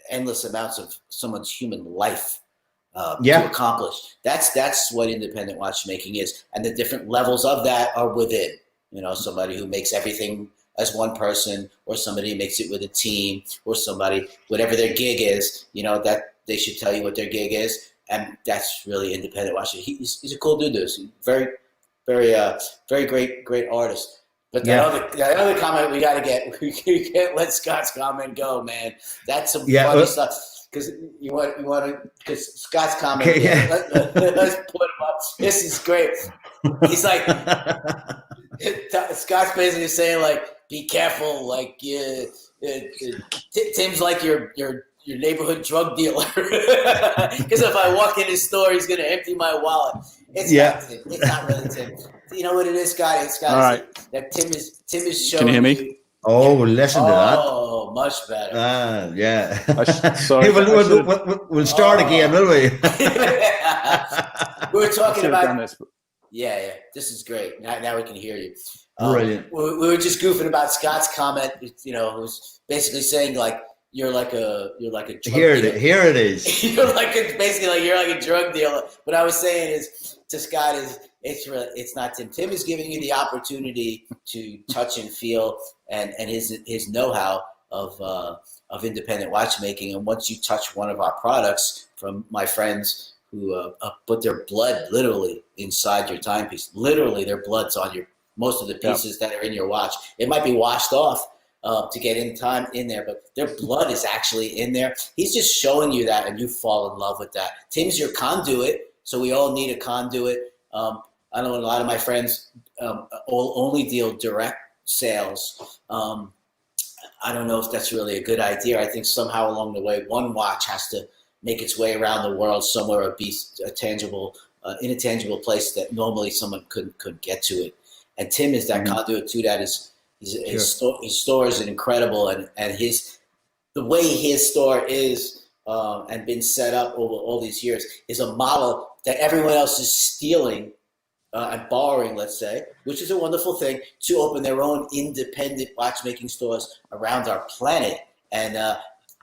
endless amounts of someone's human life to accomplish. That's what independent watchmaking is, and the different levels of that are within. Somebody who makes everything as one person, or somebody who makes it with a team, or somebody, whatever their gig is, that they should tell you what their gig is, and that's really independent watchmaking. He's a cool dude. He's very great artist. But that other comment we can't let Scott's comment go, man. That's some funny stuff. Because you want to, because Scott's comment. Okay, let's put him up. This is great. He's like, Scott's basically saying like, be careful, like Tim's like your neighborhood drug dealer. Because if I walk in his store, he's gonna empty my wallet. It's not Tim. It's not really Tim. You know what it is, Scott? It's Scott. Right. That Tim is showing. Can you hear me? Oh, listen to that. Oh, much better. Yeah. Sorry. We'll start again, will we? We were talking about this. Yeah. This is great. Now we can hear you. Brilliant. We were just goofing about Scott's comment. Who's basically saying like you're like a drug dealer. Here it is. You're like a drug dealer. What I was saying is to Scott is it's not Tim. Tim is giving you the opportunity to touch and feel and his know-how of independent watchmaking. And once you touch one of our products from my friends who put their blood literally inside your timepiece, literally their blood's on most of the pieces that are in your watch. It might be washed off to get in there, but their blood is actually in there. He's just showing you that, and you fall in love with that. Tim's your conduit, so we all need a conduit. I know a lot of my friends only deal direct sales. I don't know if that's really a good idea. I think somehow along the way, one watch has to make its way around the world somewhere or be a tangible, in a tangible place that normally someone couldn't get to it. And Tim is that conduit to that. His store is incredible, and the way his store is and been set up over all these years is a model that everyone else is stealing and borrowing, let's say, which is a wonderful thing, to open their own independent watchmaking stores around our planet. And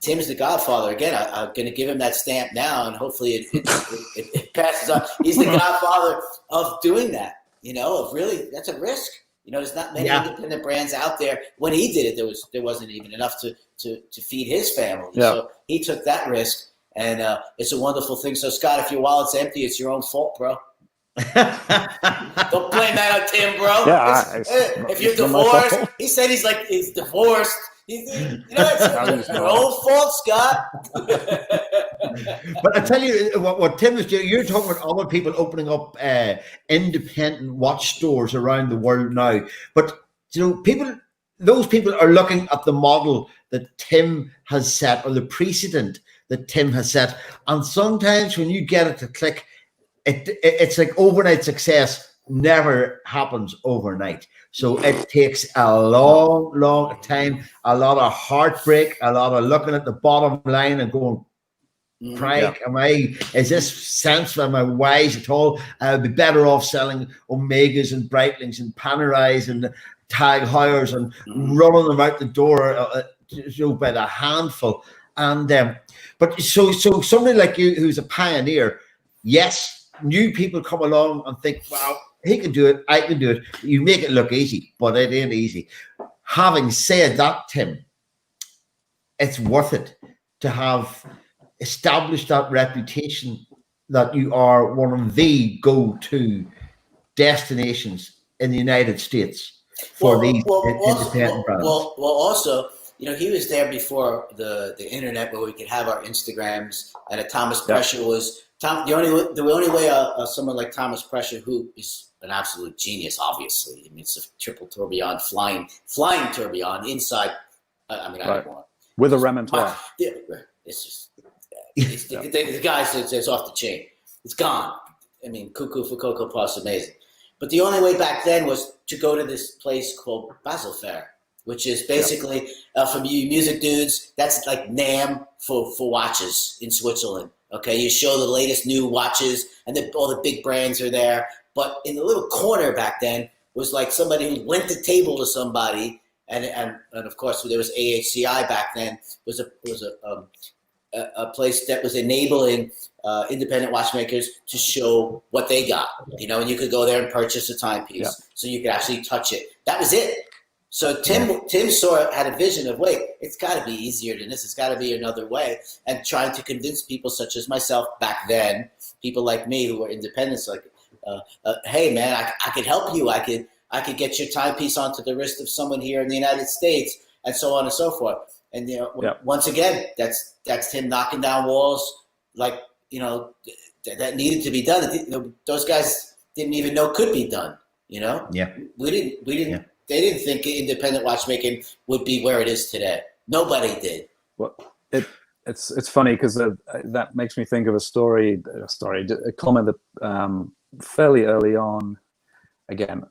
Tim's the godfather. Again, I'm going to give him that stamp now, and hopefully it passes on. He's the godfather of doing that. Of really, that's a risk. There's not many independent brands out there. When he did it, there wasn't even enough to feed his family. Yeah. So he took that risk, and it's a wonderful thing. So Scott, if your wallet's empty, it's your own fault, bro. Don't blame that on Tim, bro. Yeah, if you're divorced, he said he's divorced. It's your own fault, Scott. But I tell you what Tim is doing. You're talking about other people opening up independent watch stores around the world now. But those people are looking at the model that Tim has set, or the precedent that Tim has set. And sometimes when you get it to click, it's like overnight success never happens overnight. So it takes a long time, a lot of heartbreak, a lot of looking at the bottom line and going, Craig, is this sense? Am I wise at all? I'd be better off selling Omegas and Breitlings and Panerais and Tag Heuers and running them out the door by the handful. And but so somebody like you who's a pioneer, yes, new people come along and think, wow, he can do it, I can do it. You make it look easy, but it ain't easy. Having said that, Tim, it's worth it to have established that reputation that you are one of the go-to destinations in the United States for these independent brands. Also, he was there before the internet, where we could have our Instagrams, and Thomas Pressure was the only way someone like Thomas Pressure, who is an absolute genius, obviously. I mean, it's a triple tourbillon, flying tourbillon inside. I don't want with a remontoire. It's just the guy says it's off the chain. It's gone. I mean, cuckoo for Cocoa Puffs, amazing. But the only way back then was to go to this place called Basel Fair, which is basically for you music dudes. That's like NAMM for watches in Switzerland. Okay, you show the latest new watches, and all the big brands are there. But in the little corner back then was like somebody who lent the table to somebody, and of course there was AHCI back then. Was a place that was enabling independent watchmakers to show what they got, and you could go there and purchase a timepiece, so you could actually touch it. That was it. So Tim had a vision of, wait, it's got to be easier than this. It's got to be another way, and trying to convince people such as myself back then, people like me who were independents, like, hey man, I could help you. I could get your timepiece onto the wrist of someone here in the United States, and so on and so forth. And once again, that's him knocking down walls, like that needed to be done. Those guys didn't even know could be done. Yeah. We didn't. Yeah. They didn't think independent watchmaking would be where it is today. Nobody did. Well, it's funny because that makes me think of a comment that fairly early on, again,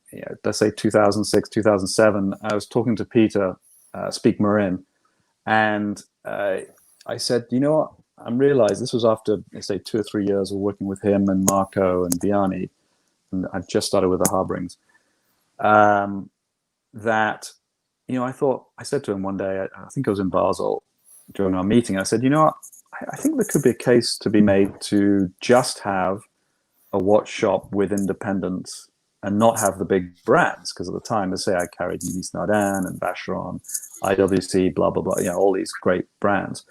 let's say 2006, 2007. I was talking to Peter Speak Marin. And I said, what? I realized this was after, let's say, 2 or 3 years of working with him and Marco and Vianney, and I just started with the Harbrings. That, I said to him one day, I think I was in Basel during our meeting. I said, I think there could be a case to be made to just have a watch shop with independents and not have the big brands, because at the time, let's say I carried Ulysse Nardin and Vacheron, IWC, blah, blah, blah, all these great brands.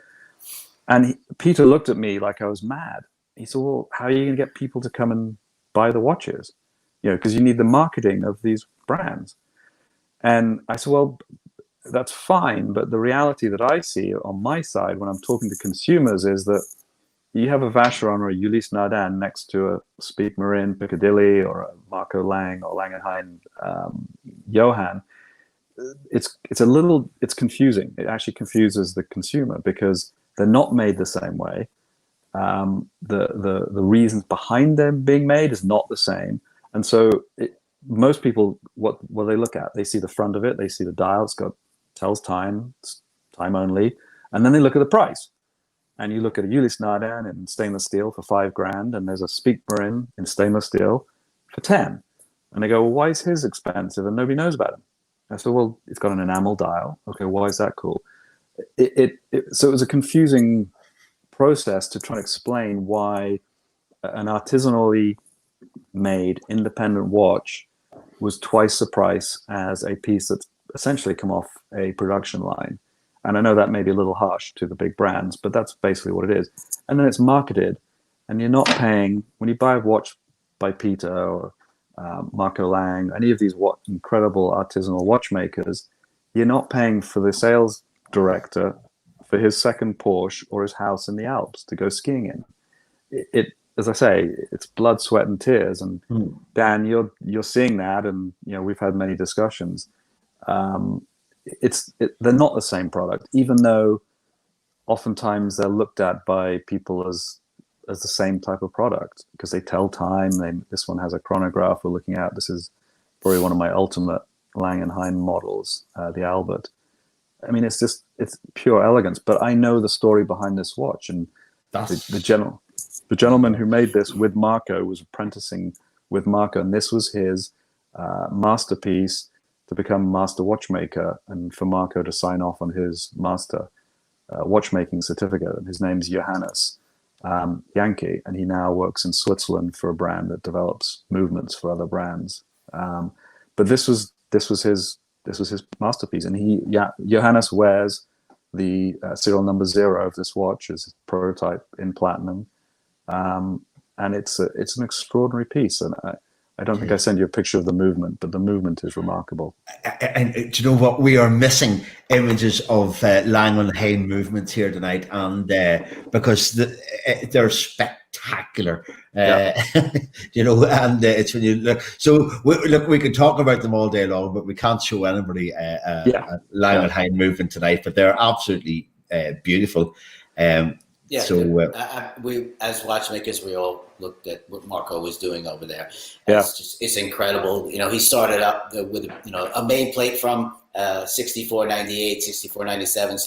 And Peter looked at me like I was mad. He said, well, how are you going to get people to come and buy the watches? Because you need the marketing of these brands. And I said, well, that's fine. But the reality that I see on my side when I'm talking to consumers is that you have a Vacheron or a Ulysse Nardin next to a Speak Marin Piccadilly or a Marco Lang or Langenhain Johann. It's confusing. It actually confuses the consumer because they're not made the same way. The reasons behind them being made is not the same. And so most people, what they look at, they see the front of it, they see the dial, tells time, it's time only, and then they look at the price. And you look at a Ulysse Nardin in stainless steel for $5,000, and there's a Speak Marin in stainless steel for 10. And they go, well, why is his expensive and nobody knows about him? I said, well, it's got an enamel dial. Okay, why is that cool? So it was a confusing process to try and explain why an artisanally made independent watch was twice the price as a piece that's essentially come off a production line. And I know that may be a little harsh to the big brands, but that's basically what it is. And then it's marketed, and you're not paying, when you buy a watch by Peter or Marco Lang, any of these incredible artisanal watchmakers, you're not paying for the sales director for his second Porsche or his house in the Alps to go skiing in. It as I say, it's blood, sweat, and tears. And Dan, you're seeing that, and we've had many discussions. They're not the same product, even though oftentimes they're looked at by people as the same type of product because they tell time. This one has a chronograph we're looking at. This is probably one of my ultimate Langenhain models, the Albert. I mean, it's pure elegance. But I know the story behind this watch, and the gentleman who made this with Marco was apprenticing with Marco, and this was his masterpiece to become master watchmaker, and for Marco to sign off on his master watchmaking certificate. And his name's Johannes Yankee, and he now works in Switzerland for a brand that develops movements for other brands. But this was his masterpiece, and Johannes wears the serial number 0 of this watch is a prototype in platinum, and it's an extraordinary piece. And I don't think I sent you a picture of the movement, but the movement is remarkable. And do you know what? We are missing images of Lang and Hain movements here tonight, and because they're spectacular. You know, and it's when you look. So we could talk about them all day long, but we can't show anybody a Lang and Hain movement tonight. But they're absolutely beautiful. So we, as watchmakers, we all looked at what Marco was doing over there. It's incredible. You know, he started up with a main plate from 6498, 6497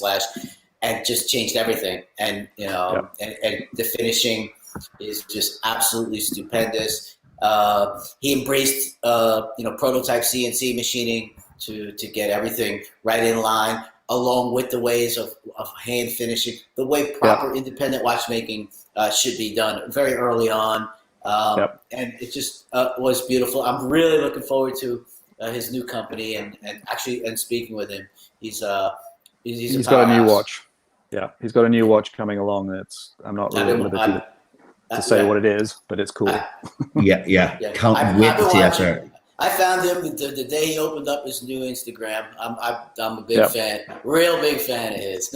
/ and just changed everything. And and the finishing is just absolutely stupendous. He embraced prototype CNC machining to get everything right in line, along with the ways of hand finishing, the way proper independent watchmaking should be done very early on. And it just was beautiful. I'm really looking forward to his new company and speaking with him. He's got a new watch. Yeah, he's got a new watch coming along. I'm not really at liberty to say what it is, but it's cool. Can't wait to see it, sir. I found him the day he opened up his new Instagram. I'm a big fan, real big fan of his.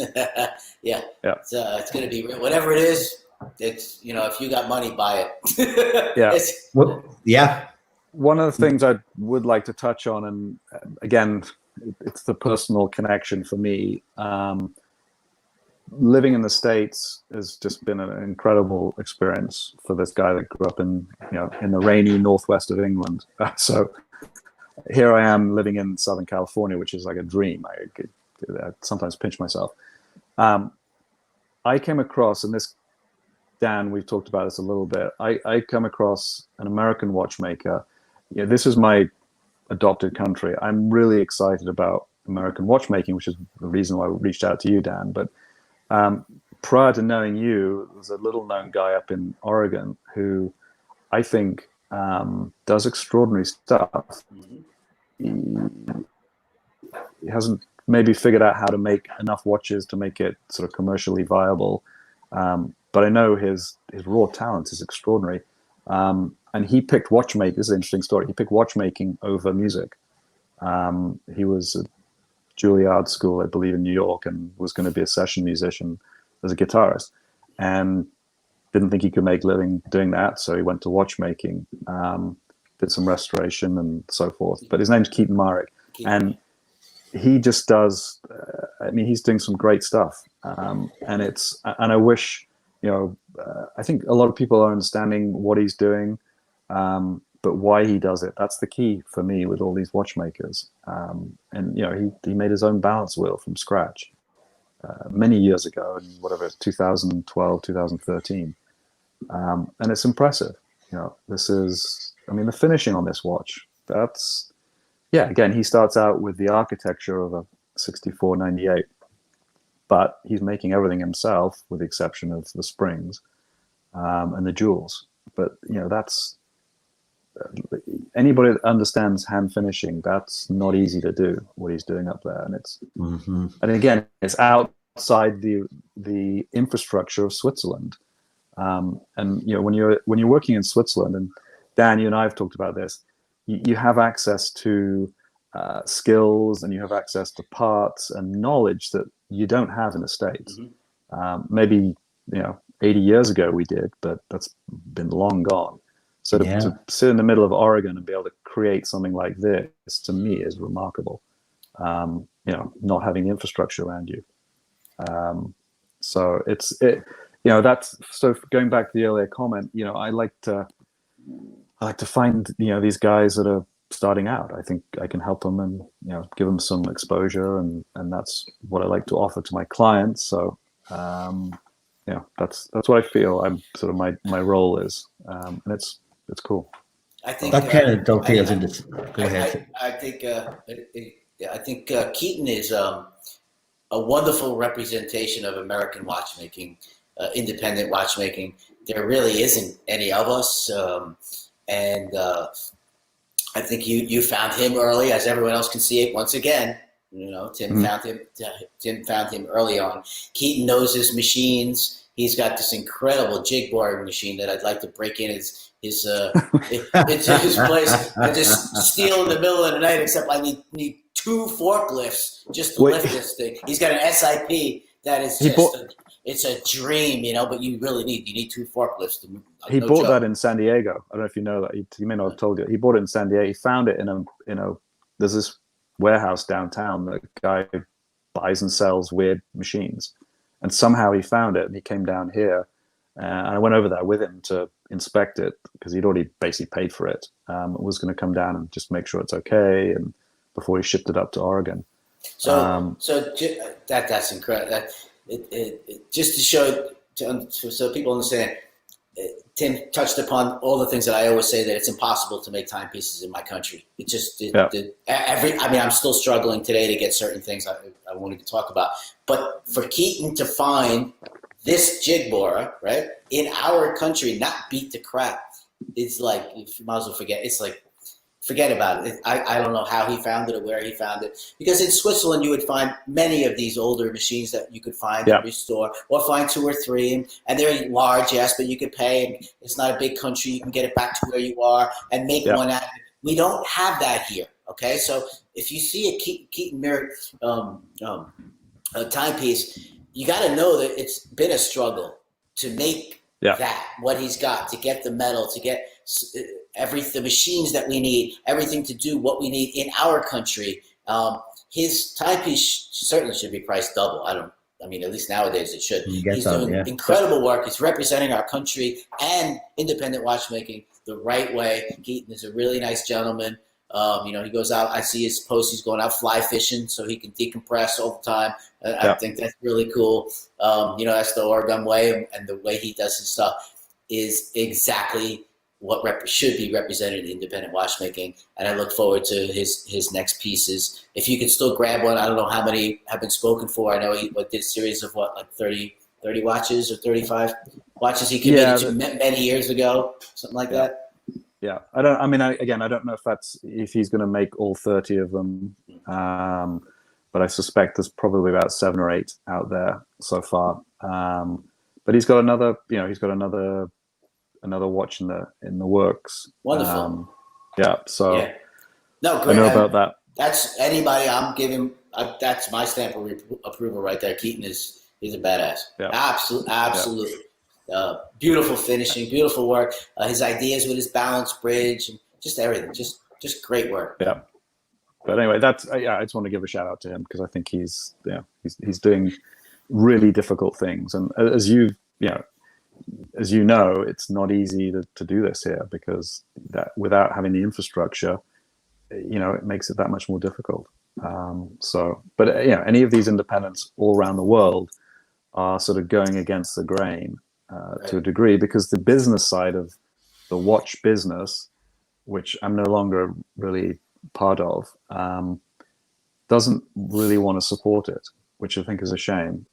It's going to be whatever it is. It's if you got money, buy it. One of the things I would like to touch on, and again, it's the personal connection for me. Living in the States has just been an incredible experience for this guy that grew up in the rainy northwest of England. So here I am living in Southern California, which is like a dream. I sometimes pinch myself. I came across, and this, Dan, we've talked about this a little bit. I come across an American watchmaker. This is my adopted country. I'm really excited about American watchmaking, which is the reason why I reached out to you, Dan. But prior to knowing you, there's a little known guy up in Oregon who I think does extraordinary stuff. He hasn't maybe figured out how to make enough watches to make it sort of commercially viable. But I know his raw talent is extraordinary. And he picked watchmaking. This is an interesting story. He picked watchmaking over music. He was at Juilliard School, I believe, in New York, and was going to be a session musician as a guitarist, and didn't think he could make a living doing that. So he went to watchmaking, did some restoration and so forth. But his name's Keaton Marek, and he just does. He's doing some great stuff, and I wish, I think a lot of people are understanding what he's doing, but why he does it. That's the key for me with all these watchmakers. And he made his own balance wheel from scratch many years ago, in 2012, 2013, and it's impressive. This is, the finishing on this watch. That's, again, he starts out with the architecture of a 6498. But he's making everything himself, with the exception of the springs and the jewels. But that's anybody that understands hand finishing. That's not easy to do. What he's doing up there, and it's and again, it's outside the infrastructure of Switzerland. And when you're working in Switzerland, and Dan, you and I have talked about this, you have access to skills, and you have access to parts and knowledge that you don't have in the States. Maybe 80 years ago we did, but that's been long gone. So to sit in the middle of Oregon and be able to create something like this, to me, is remarkable. Not having the infrastructure around you. So that's, so going back to the earlier comment, I like to find these guys that are starting out. I think I can help them and give them some exposure, and that's what I like to offer to my clients. So that's what I feel I'm sort of my role is, and it's cool. I think that kind of dovetails into. Go ahead. I think Keaton is a wonderful representation of American watchmaking, independent watchmaking. There really isn't any of us, and I think you found him early, as everyone else can see it once again. You know, Tim found him. Tim found him early on. Keaton knows his machines. He's got this incredible jig boring machine that I'd like to break in his into his place and just steal in the middle of the night. Except I need 2 forklifts just to lift this thing. He's got an SIP that is it's a dream, you know. But you need 2 forklifts to move. He bought that in San Diego. I don't know if you know that. He may not have told you. He bought it in San Diego. He found it in a there's this warehouse downtown that guy buys and sells weird machines, and somehow he found it and he came down here, and I went over there with him to inspect it because he'd already basically paid for it. Was going to come down and just make sure it's okay, and before he shipped it up to Oregon. So that's incredible. Just to show so people understand. Tim touched upon all the things that I always say, that it's impossible to make timepieces in my country. I'm still struggling today to get certain things I wanted to talk about. But for Keaton to find this jig borer, right, in our country, not beat the crap, it's like, you might as well forget. It's like, forget about it. I don't know how he found it or where he found it. Because in Switzerland, you would find many of these older machines that you could find at your store, or find 2 or 3. And they're large, yes, but you could pay. And it's not a big country. You can get it back to where you are and make one out of it. We don't have that here, okay? So if you see a Keaton mirror a timepiece, you got to know that it's been a struggle to make that, what he's got, to get the metal, to get the machines that we need, everything to do what we need in our country. His timepiece certainly should be priced double. At least nowadays it should. He's doing incredible work. He's representing our country and independent watchmaking the right way. Keaton is a really nice gentleman. He goes out. I see his posts. He's going out fly fishing so he can decompress all the time. I think that's really cool. That's the Oregon way, and the way he does his stuff is exactly what should be represented in independent watchmaking. And I look forward to his next pieces. If you could still grab one, I don't know how many have been spoken for. I know he did a series of 30 watches or 35 watches he committed to many years ago, something like that. Yeah, I don't know if he's going to make all 30 of them, but I suspect there's probably about 7 or 8 out there so far. But he's got another watch in the works. Wonderful. No, great. I know about that. That's anybody. I'm giving. That's my stamp of approval right there. Keaton is a badass. Yeah. Absolutely. Beautiful finishing, beautiful work. His ideas with his balance bridge, and just everything, just great work. Yeah. But anyway, I just want to give a shout out to him because I think he's doing really difficult things, and as you know, it's not easy to do this here because without having the infrastructure, it makes it that much more difficult. Any of these independents all around the world are sort of going against the grain. To a degree, because the business side of the watch business, which I'm no longer really part of, doesn't really want to support it, which I think is a shame.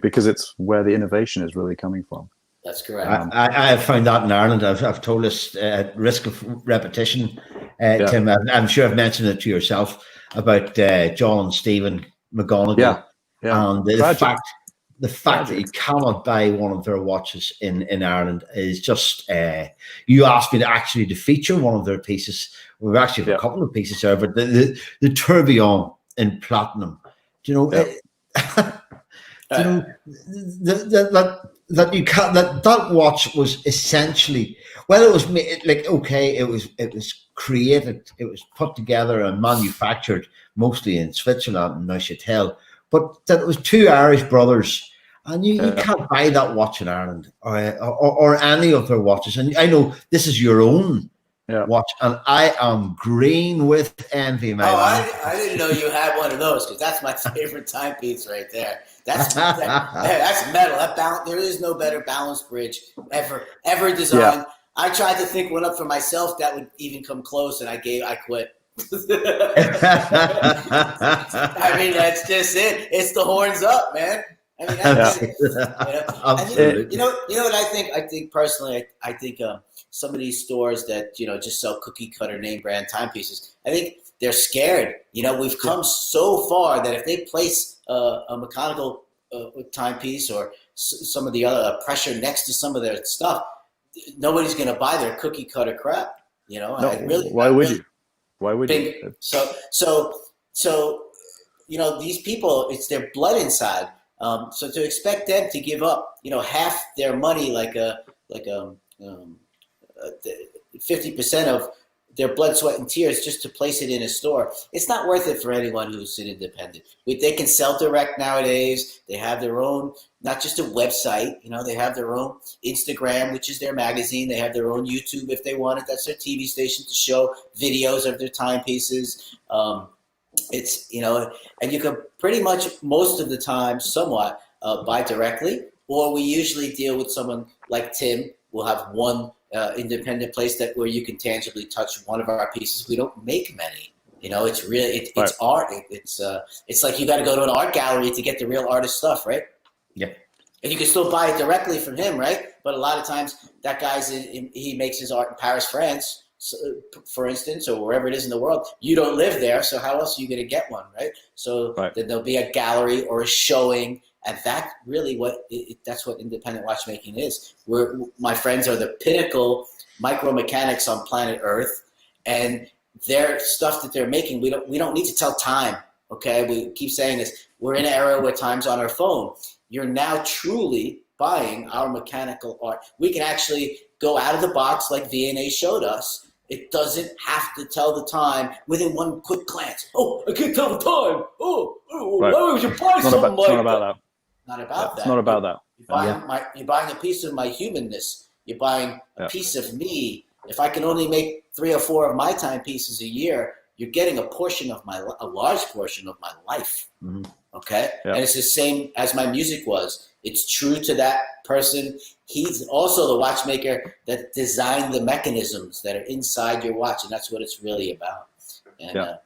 Because it's where the innovation is really coming from. That's correct. I have found that in Ireland. I've told us at risk of repetition, Tim. I'm sure I've mentioned it to yourself about John and Stephen McGonigal, and the fact that you cannot buy one of their watches in Ireland is just. You asked me to feature one of their pieces. We've actually got a couple of pieces there, but the tourbillon in platinum. Do you know? That watch was essentially, well, it was it was created, it was put together and manufactured mostly in Switzerland and Neuchâtel, but that it was 2 Irish brothers, and you can't buy that watch in Ireland or any of their watches. And I know this is your own watch, and I am green with envy, man. I didn't know you had one of those, because that's my favorite timepiece right there. That's metal. There is no better balance bridge ever designed. Yeah. I tried to think one up for myself that would even come close, and I quit. I mean, that's just it. It's the horns up, man. I mean, that's it. You know what I think? I think personally, some of these stores that just sell cookie cutter name brand timepieces, I think they're scared. You know, we've come so far that if they place a mechanical timepiece or some of the other pressure next to some of their stuff, nobody's going to buy their cookie cutter crap. You know, no, why would you? Why would you? So, you know, these people, it's their blood inside. So to expect them to give up, you know, half their money, like 50% of their blood, sweat, and tears just to place it in a store, it's not worth it for anyone who's an independent. They can sell direct nowadays. They have their own, not just a website, you know, they have their own Instagram, which is their magazine. They have their own YouTube if they want it. That's their TV station to show videos of their timepieces. It's, you know, and you can pretty much most of the time somewhat buy directly, or we usually deal with someone like Tim. We'll have one independent place where you can tangibly touch one of our pieces. We don't make many, you know, it's really, it's art. It's like you got to go to an art gallery to get the real artist stuff, right? Yeah. And you can still buy it directly from him, right? But a lot of times that guy's he makes his art in Paris, France, for instance, or wherever it is in the world. You don't live there, so how else are you going to get one, right? So then there'll be a gallery or a showing, and that really that's what independent watchmaking is. My friends are the pinnacle micromechanics on planet Earth, and their stuff that they're making, we don't need to tell time. Okay, we keep saying this. We're in an era where time's on our phone. You're now truly buying our mechanical art. We can actually go out of the box like V&A showed us. It doesn't have to tell the time within one quick glance. Oh, I can't tell the time. Why would you buy something like that? Not about that. Not about that. It's not about that. You're buying a piece of my humanness. You're buying a piece of me. If I can only make 3 or 4 of my timepieces a year, you're getting a large portion of my life. Mm-hmm. Okay? And it's the same as my music was. It's true to that person. He's also the watchmaker that designed the mechanisms that are inside your watch, and that's what it's really about. And,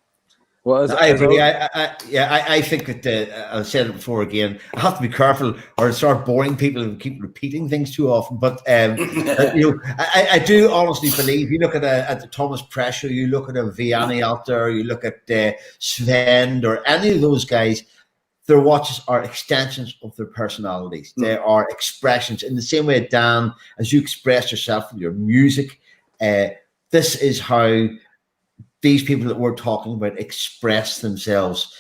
well, I agree. I think that I've said it before again. I have to be careful, or start boring people and keep repeating things too often. But you know, I do honestly believe. You look at the Thomas Pressure, you look at a Vianney out there, you look at Sven or any of those guys. Their watches are extensions of their personalities. They are expressions in the same way, Dan, as you express yourself with your music. This is how these people that we're talking about express themselves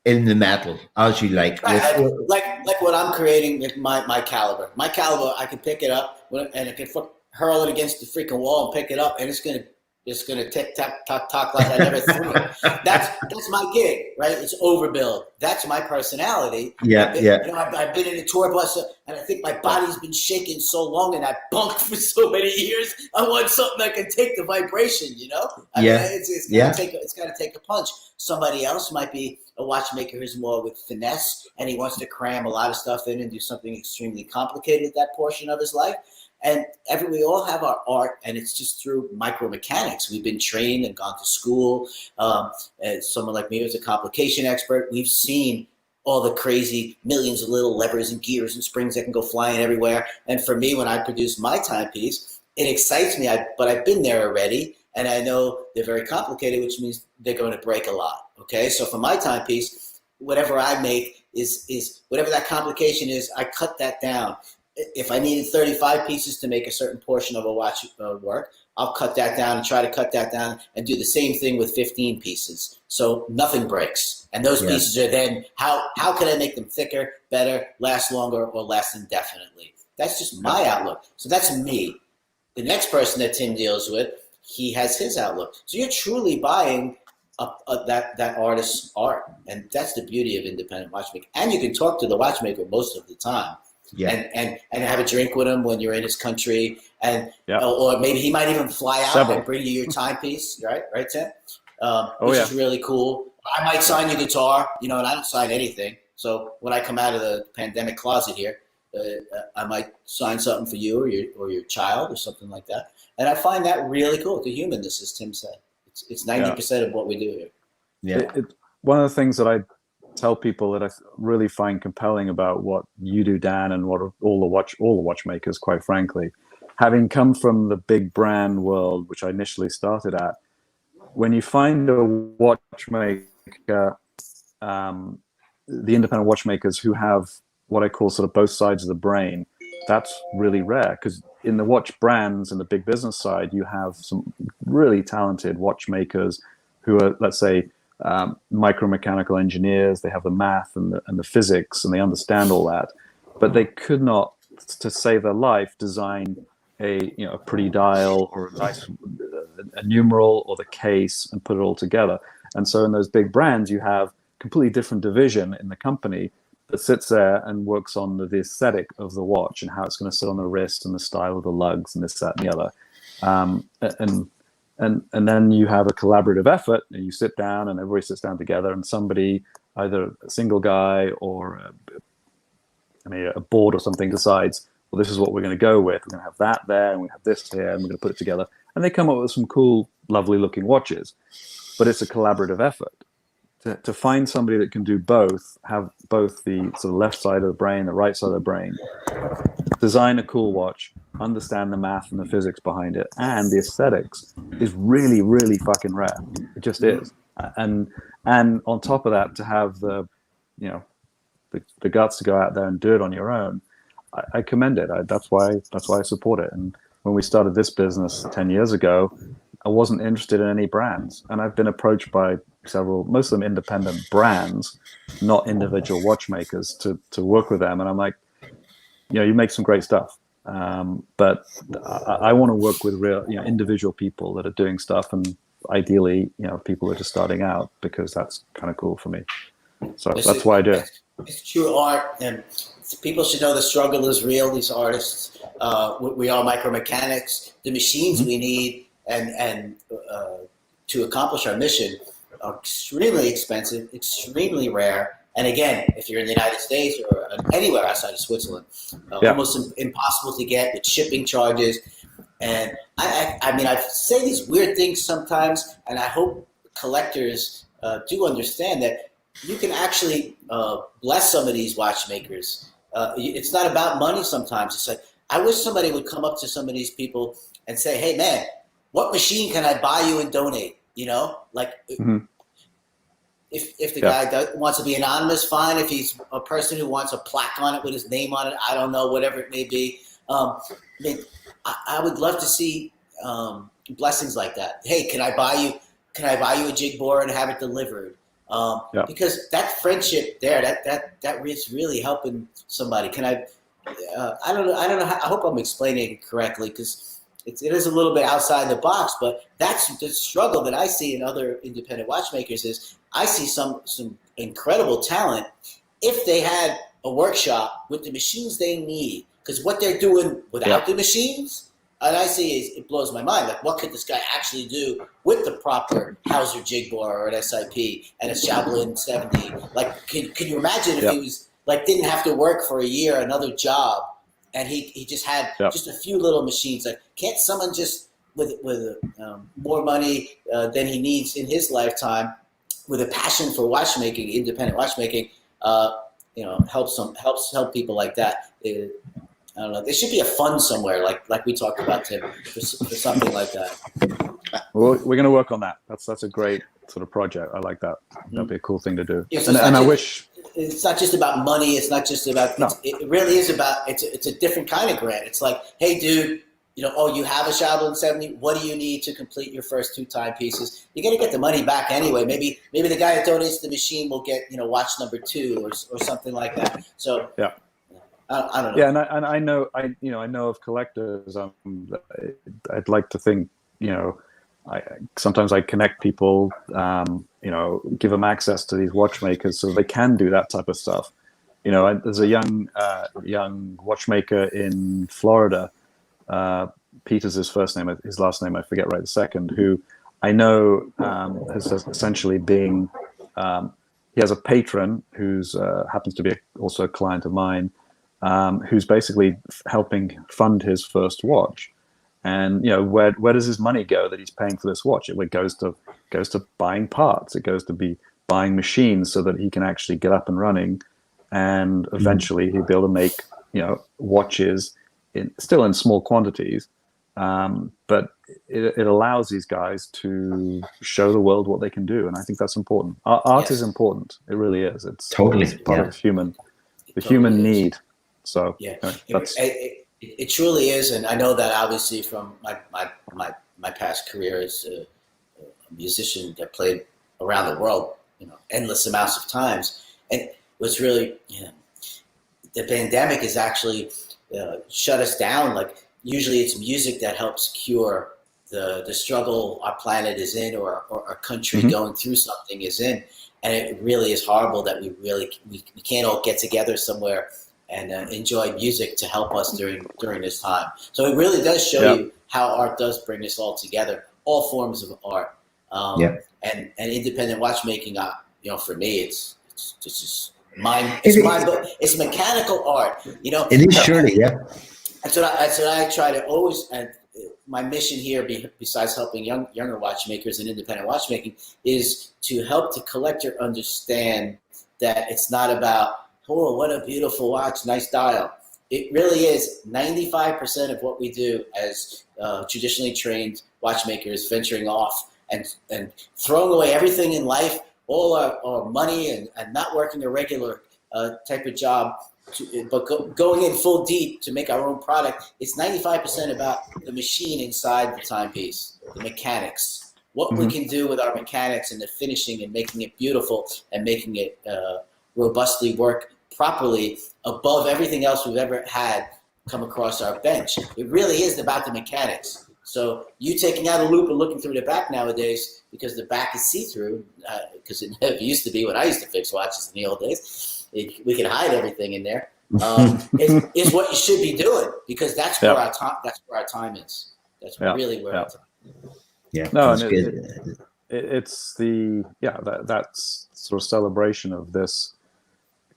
in the metal, as you like. Like what I'm creating with my caliber. My caliber, I can pick it up and I can hurl it against the freaking wall and pick it up, and it's gonna tick tock tock tock like I never threw it. That's my gig, right? It's overbuild. That's my personality. You know, I've been in a tour bus, and I think my body's been shaking so long, and I bunked for so many years. I want something that can take the vibration. You know, it's got to take a punch. Somebody else might be a watchmaker who's more with finesse, and he wants to cram a lot of stuff in and do something extremely complicated at that portion of his life. And we all have our art, and it's just through micromechanics. We've been trained and gone to school. And someone like me who's a complication expert, we've seen all the crazy millions of little levers and gears and springs that can go flying everywhere. And for me, when I produce my timepiece, it excites me. But I've been there already, and I know they're very complicated, which means they're going to break a lot. Okay, so for my timepiece, whatever I make is whatever that complication is, I cut that down. If I needed 35 pieces to make a certain portion of a watch work, I'll cut that down and try to cut that down and do the same thing with 15 pieces. So nothing breaks. And those pieces are then, how can I make them thicker, better, last longer, or last indefinitely? That's just my outlook. So that's me. The next person that Tim deals with, he has his outlook. So you're truly buying that artist's art. And that's the beauty of independent watchmaking. And you can talk to the watchmaker most of the time. And have a drink with him when you're in his country, and or maybe he might even fly out and bring you your timepiece, right, Tim? Which is really cool. I might sign your guitar, you know, and I don't sign anything. So when I come out of the pandemic closet here, I might sign something for you or your child or something like that. And I find that really cool. The humanness, as Tim said, it's 90% of what we do here. One of the things that I tell people that I really find compelling about what you do, Dan, and what all the watchmakers, quite frankly, having come from the big brand world, which I initially started at, when you find a watchmaker, the independent watchmakers who have what I call sort of both sides of the brain, that's really rare, because in the watch brands and the big business side, you have some really talented watchmakers who are, let's say, micromechanical engineers. They have the math and the physics, and they understand all that, but they could not, to save their life, design a pretty dial or a nice a numeral or the case and put it all together. And so in those big brands, you have completely different division in the company that sits there and works on the aesthetic of the watch and how it's going to sit on the wrist and the style of the lugs and this, that, and the other. And then you have a collaborative effort, and you sit down and everybody sits down together, and somebody, either a single guy or a board or something, decides, well, this is what we're going to go with. We're going to have that there, and we have this here, and we're going to put it together. And they come up with some cool, lovely looking watches. But it's a collaborative effort. To find somebody that can do both, have both the sort of left side of the brain, the right side of the brain, design a cool watch, understand the math and the physics behind it, and the aesthetics, is really, really fucking rare. It just is. And on top of that, to have the guts to go out there and do it on your own, I commend it. That's why I support it. And when we started this business 10 years ago, I wasn't interested in any brands, and I've been approached by several, most of them independent brands, not individual watchmakers, to work with them. And I'm like, you make some great stuff, but I want to work with real, individual people that are doing stuff, and ideally, people that are just starting out, because that's kind of cool for me. So that's why I do it. It's true art, and people should know the struggle is real. These artists, we are micromechanics. The machines we need and to accomplish our mission are extremely expensive, extremely rare. And again, if you're in the United States or anywhere outside of Switzerland, almost impossible to get with shipping charges. And I say these weird things sometimes, and I hope collectors do understand that you can actually bless some of these watchmakers. It's not about money sometimes. It's like, I wish somebody would come up to some of these people and say, hey, man, what machine can I buy you and donate? If the guy wants to be anonymous, fine. If he's a person who wants a plaque on it with his name on it, I don't know, whatever it may be. I would love to see blessings like that. Hey, can I buy you a jig bore and have it delivered? Because that friendship there, that is really helping somebody. Can I don't know. I hope I'm explaining it correctly, because it is a little bit outside the box, but that's the struggle that I see in other independent watchmakers. Is I see some incredible talent if they had a workshop with the machines they need, because what they're doing without the machines, and I see it blows my mind. Like, what could this guy actually do with the proper Hauser jig bore or an SIP and a Shaolin 70? Like, can you imagine if he was didn't have to work for a year, another job, and he just had just a few little machines? Like, can't someone just with more money than he needs in his lifetime, with a passion for watchmaking, independent watchmaking, help people like that? I don't know. There should be a fund somewhere, like we talked about, Tim, for something like that. Well, we're going to work on that. That's a great sort of project. I like that. That'd be a cool thing to do. Yes, and I wish it's not just about money. It's not just about. No. It really is about. It's a different kind of grant. It's like, hey, dude, you have a Shaolin 70. What do you need to complete your first 2 timepieces? You're going to get the money back anyway. Maybe the guy that donates the machine will get watch number 2 or something like that. So I don't know. Yeah, and I know of collectors. I'd like to think, sometimes I connect people, give them access to these watchmakers so they can do that type of stuff. There's a young watchmaker in Florida. Peter's his first name. His last name I forget right the second. Who I know has essentially being. He has a patron who's happens to be also a client of mine. Who's basically helping fund his first watch, and where does his money go that he's paying for this watch? It goes to buying parts. It goes to be buying machines so that he can actually get up and running, and eventually he'll be able to make watches still in small quantities, but it allows these guys to show the world what they can do, and I think that's important. Art is important. It really is. It's Totally, it's part yeah. of human Totally human is. need. So Yeah, that's it truly is, and I know that obviously from my past career as a musician that played around the world, endless amounts of times, and what's really, the pandemic has actually shut us down. Like usually, it's music that helps cure the struggle our planet is in, or our country going through something is in, and it really is horrible that we can't all get together somewhere and enjoy music to help us during this time. So it really does show you how art does bring us all together, all forms of art. And independent watchmaking, for me, it's just it's mechanical art. It is surely, yeah. That's what I try to always. And my mission here, besides helping younger watchmakers and independent watchmaking, is to help the collector understand that it's not about, oh, what a beautiful watch, nice dial. It really is 95% of what we do as traditionally trained watchmakers, venturing off and throwing away everything in life, all our money, and not working a regular type of job, but going in full deep to make our own product. It's 95% about the machine inside the timepiece, the mechanics, what we can do with our mechanics and the finishing and making it beautiful and making it robustly work properly above everything else we've ever had come across our bench. It really is about the mechanics. So you taking out a loop and looking through the back nowadays, because the back is see-through, because it never used to be when I used to fix watches in the old days. We can hide everything in there. Is what you should be doing, because that's where our time. That's where our time is. That's really where our time is. Yeah. No, and it's that's sort of celebration of this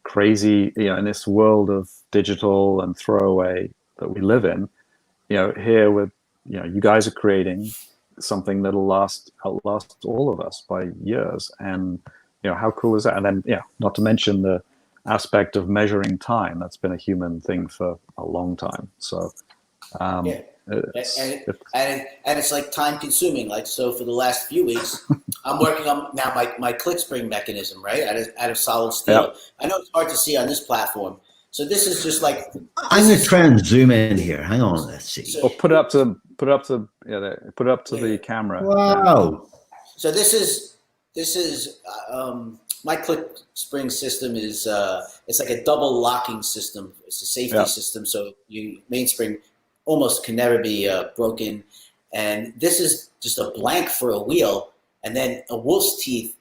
crazy, in this world of digital and throwaway that we live in. Here with you guys are creating something that'll outlast all of us by years, and how cool is that? And then not to mention the aspect of measuring time. That's been a human thing for a long time. So it's like time consuming. Like, so for the last few weeks, I'm working on now my click spring mechanism, right, out of solid steel. I know it's hard to see on this platform. So this is just like, I'm going to try and zoom in here. Hang on, let's see. Or put it up to the camera. Wow. So this is my click spring system is it's like a double locking system. It's a safety system, so your mainspring almost can never be broken. And this is just a blank for a wheel, and then a wolf's teeth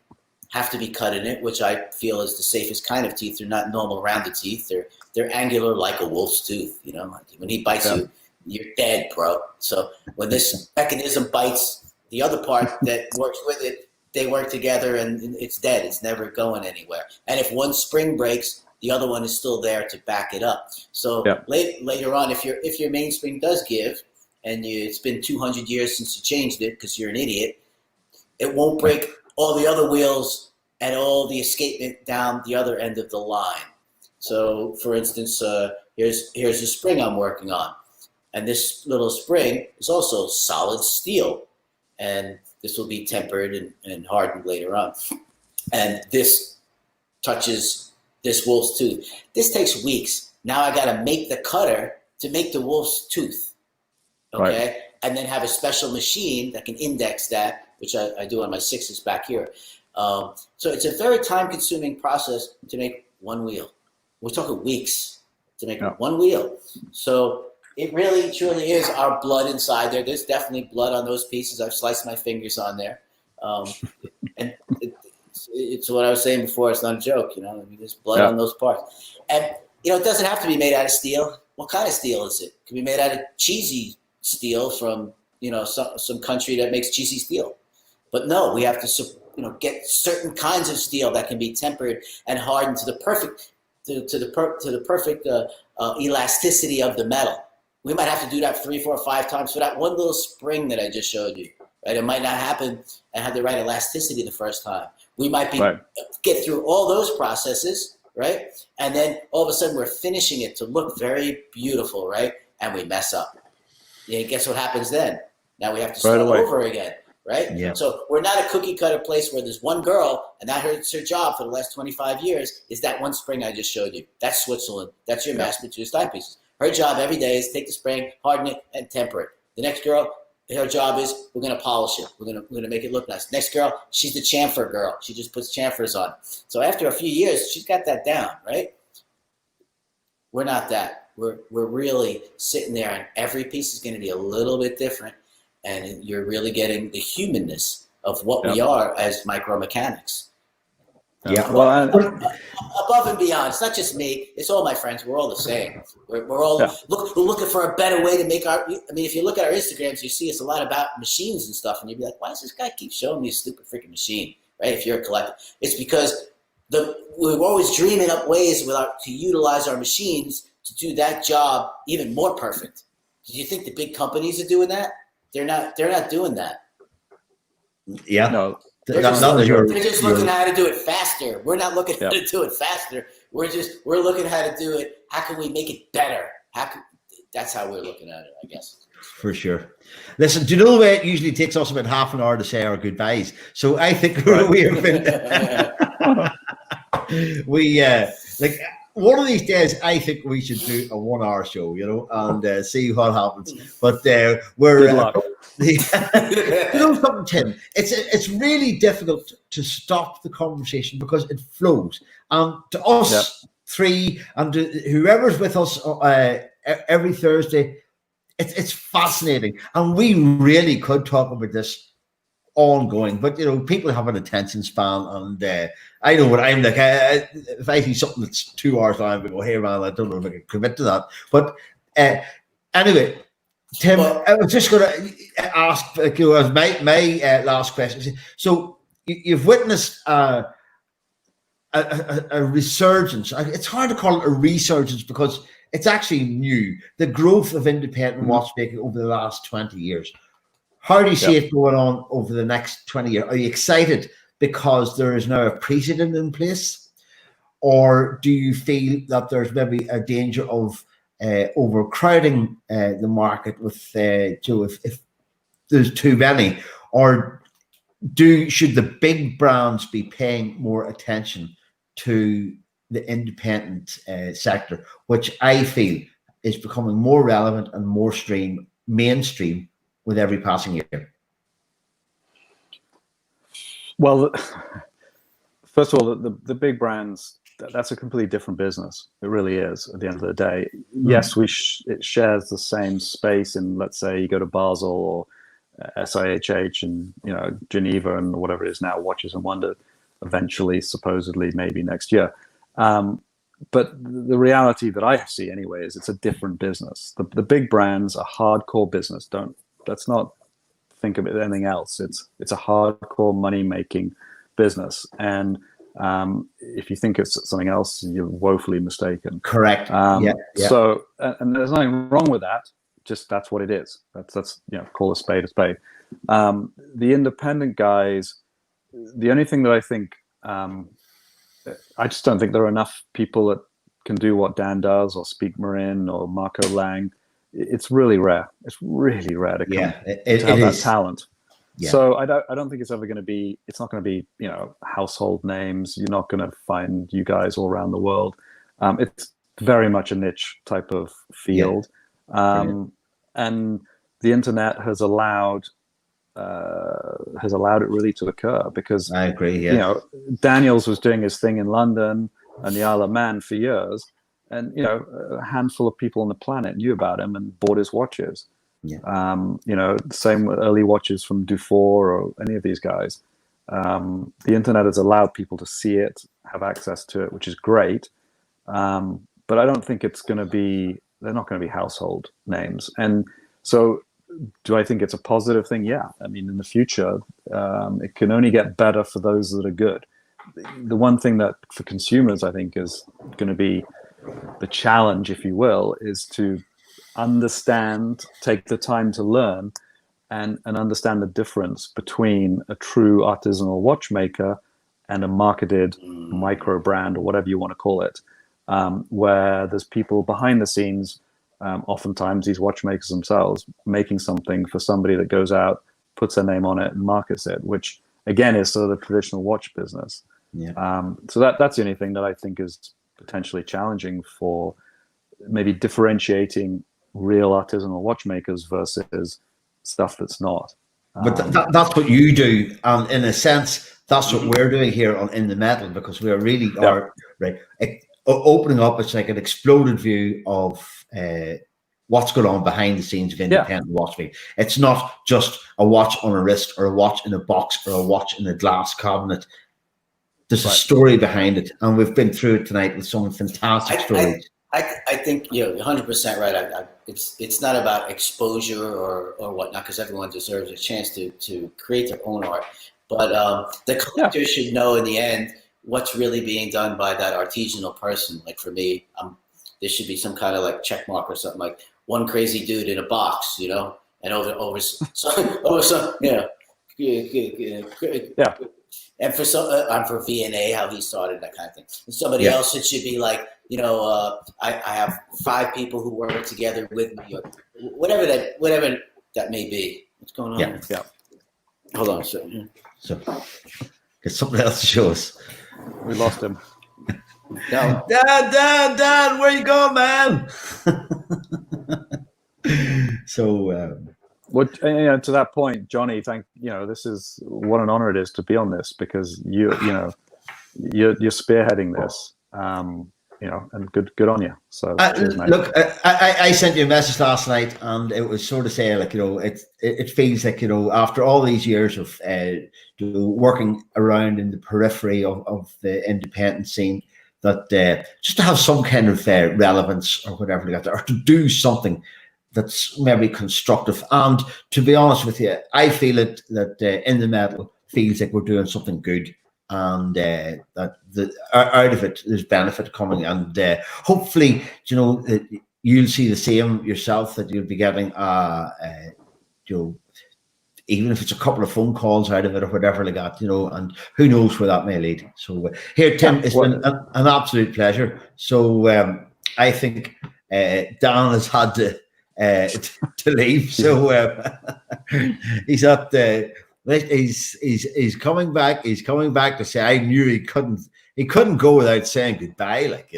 have to be cut in it, which I feel is the safest kind of teeth. They're not normal rounded teeth. They're angular like a wolf's tooth. Like when he bites you, you're dead, bro. So when this mechanism bites the other part that works with it, they work together and it's dead. It's never going anywhere. And if one spring breaks, the other one is still there to back it up. So later on, if your mainspring does give, and it's been 200 years since you changed it because you're an idiot, it won't break all the other wheels and all the escapement down the other end of the line. So, for instance, here's a spring I'm working on, and this little spring is also solid steel, and this will be tempered and hardened later on. And this touches this wolf's tooth. This takes weeks. Now I got to make the cutter to make the wolf's tooth, okay? Right. And then have a special machine that can index that, which I do on my 6s back here. So it's a very time-consuming process to make one wheel. We're talking weeks to make one wheel. So it really, truly is our blood inside there. There's definitely blood on those pieces. I've sliced my fingers on there. And it's what I was saying before. It's not a joke, there's blood on those parts. And, it doesn't have to be made out of steel. What kind of steel is it? It can be made out of cheesy steel from, some country that makes cheesy steel. But no, we have to, get certain kinds of steel that can be tempered and hardened to the perfect, to the perfect elasticity of the metal. We might have to do that 3, 4, 5 times for that one little spring that I just showed you. Right? It might not happen and have the right elasticity the first time. We might get through all those processes, right? And then all of a sudden we're finishing it to look very beautiful, right? And we mess up. Yeah, guess what happens then? Now we have to start over again, right? Yeah. So we're not a cookie cutter place where there's one girl and that's her job for the last 25 years is that one spring I just showed you. That's Switzerland. That's your mass-produced timepieces. Her job every day is take the spring, harden it, and temper it. The next girl, her job is we're gonna polish it. We're gonna make it look nice. Next girl, she's the chamfer girl. She just puts chamfers on. So after a few years, she's got that down, right? We're not that. We're really sitting there, and every piece is gonna be a little bit different, and you're really getting the humanness of what we are as micromechanics. Yeah, well, above and beyond. It's not just me. It's all my friends. We're all the same. We're all we're looking for a better way to make our. I mean, if you look at our Instagrams, you see it's a lot about machines and stuff, and you'd be like, "Why does this guy keep showing me a stupid freaking machine?" Right? If you're a collector, it's because we're always dreaming up ways to utilize our machines to do that job even more perfect. Do you think the big companies are doing that? They're not doing that. Yeah. No. They're just looking at how to do it faster. We're not looking at how to do it faster. We're looking at how to do it. How can we make it better? That's how we're looking at it, I guess. For sure. Listen, do you know it usually takes us about half an hour to say our goodbyes? So I think we have been like one of these days. I think we should do a 1 hour show, and see what happens. But we're. You know something, Tim? It's really difficult to stop the conversation because it flows. To us three and to whoever's with us every Thursday, it's fascinating, and we really could talk about this ongoing. But people have an attention span, and I know what I'm like. If I see something that's 2 hours long, I go, "Hey man, I don't know if I can commit to that." But anyway. Tim, I was just going to ask my last question. So you've witnessed a resurgence. It's hard to call it a resurgence because it's actually new. The growth of independent watchmaking over the last 20 years. How do you see it going on over the next 20 years? Are you excited because there is now a precedent in place? Or do you feel that there's maybe a danger of overcrowding the market with if there's too many, or should the big brands be paying more attention to the independent sector, which I feel is becoming more relevant and more mainstream with every passing year? Well, first of all, the big brands, that's a completely different business. It really is. At the end of the day, yes, it shares the same space. In, let's say, you go to Basel or SIHH and Geneva and whatever it is now, Watches and Wonder, eventually, supposedly, maybe next year. But the reality that I see anyway is it's a different business. The big brands are hardcore business. Let's not think of it anything else. It's a hardcore money making business, and if you think it's something else, you're woefully mistaken. Correct. So, and there's nothing wrong with that. Just that's what it is. That's call a spade a spade. The independent guys. The only thing that I think, I just don't think there are enough people that can do what Dan does, or Speak Marin, or Marco Lang. It's really rare. It's really rare to have that talent. Yeah. So I don't think it's ever going to be. It's not going to be household names. You're not going to find you guys all around the world. It's very much a niche type of field, and the internet has allowed it really to occur, because I agree. Yeah. Daniels was doing his thing in London and the Isle of Man for years, and a handful of people on the planet knew about him and bought his watches. Yeah. Same with early watches from Dufour or any of these guys. The internet has allowed people to see it, have access to it, which is great. But I don't think they're not going to be household names. And so do I think it's a positive thing? Yeah. I mean, in the future, it can only get better for those that are good. The one thing that for consumers, I think, is going to be the challenge, if you will, is to understand, take the time to learn and understand the difference between a true artisanal watchmaker and a marketed micro brand, or whatever you want to call it, where there's people behind the scenes oftentimes these watchmakers themselves making something for somebody that goes out, puts their name on it and markets it, which again is sort of the traditional watch business. So that's the only thing that I think is potentially challenging for maybe differentiating real artisanal watchmakers versus stuff that's not. But that's what you do, and in a sense, that's what we're doing here on In the Metal, because we are really are right opening up. It's like an exploded view of what's going on behind the scenes of independent watchmaking. It's not just a watch on a wrist or a watch in a box or a watch in a glass cabinet. There's a story behind it, and we've been through it tonight with some fantastic stories. I think you're 100% right. It's not about exposure or whatnot, because everyone deserves a chance to create their own art. But the collector should know in the end what's really being done by that artisanal person. Like for me, there should be some kind of like check mark or something, like one crazy dude in a box, you know, and over some, you know, and for some, I'm for V&A, how he started, that kind of thing. And somebody else, it should be like, you know, I have 5 people who work together with me, or whatever that may be. What's going on? Yeah. Hold on a second. So, get something else to show us. We lost him. No. Dad, where you going, man? So, to that point, Johnny, this is what an honor it is to be on this, because you're spearheading this, and good on you. So cheers, mate. Look, I sent you a message last night, and it was sort of saying, like, it feels like, after all these years of working around in the periphery of the independent scene, that just to have some kind of relevance or whatever like that, or to do something that's maybe constructive. And to be honest with you, I feel it that In the Metal feels like we're doing something good, and that out of it there's benefit coming, and hopefully that you'll see the same yourself, that you'll be getting even if it's a couple of phone calls out of it or whatever like that, and who knows where that may lead. So here, Tim, it's been an absolute pleasure. So I think Dan has had to leave, so he's at he's coming back. He's coming back to say, I knew he couldn't go without saying goodbye, like,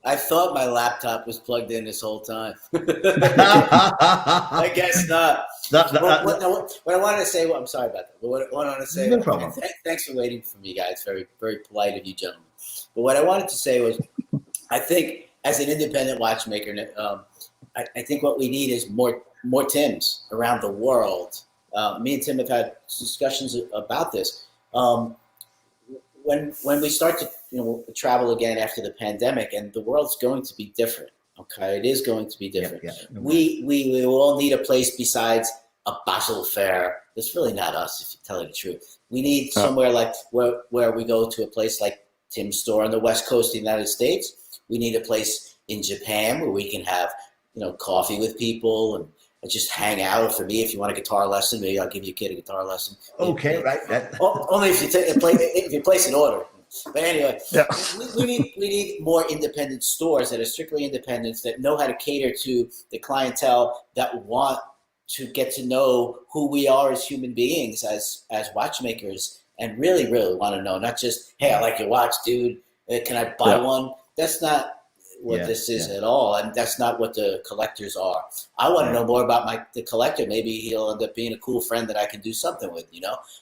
I thought my laptop was plugged in this whole time. I guess not. What I wanted to say, I'm sorry about that. But what I wanted to say, no problem. Thanks for waiting for me, guys. Very, very polite of you, gentlemen. But what I wanted to say was, I think as an independent watchmaker, I think what we need is more Tims around the world. Me and Tim have had discussions about this. When we start to travel again after the pandemic, and the world's going to be different. Okay, it is going to be different. We will all need a place besides a Basel fair. It's really not us, if you tell you the truth. We need somewhere like where we go to a place like Tim's store on the West Coast of the United States. We need a place in Japan where we can have coffee with people and just hang out. Or for me, if you want a guitar lesson, maybe I'll give your kid a guitar lesson. Okay, right. Only if you place an order. But anyway, we need more independent stores that are strictly independent, that know how to cater to the clientele that want to get to know who we are as human beings, as watchmakers, and really, really want to know, not just, hey, I like your watch, dude. Can I buy one? That's not what this is at all, and that's not what the collectors are. I want to know more about the collector. Maybe he'll end up being a cool friend that I can do something with.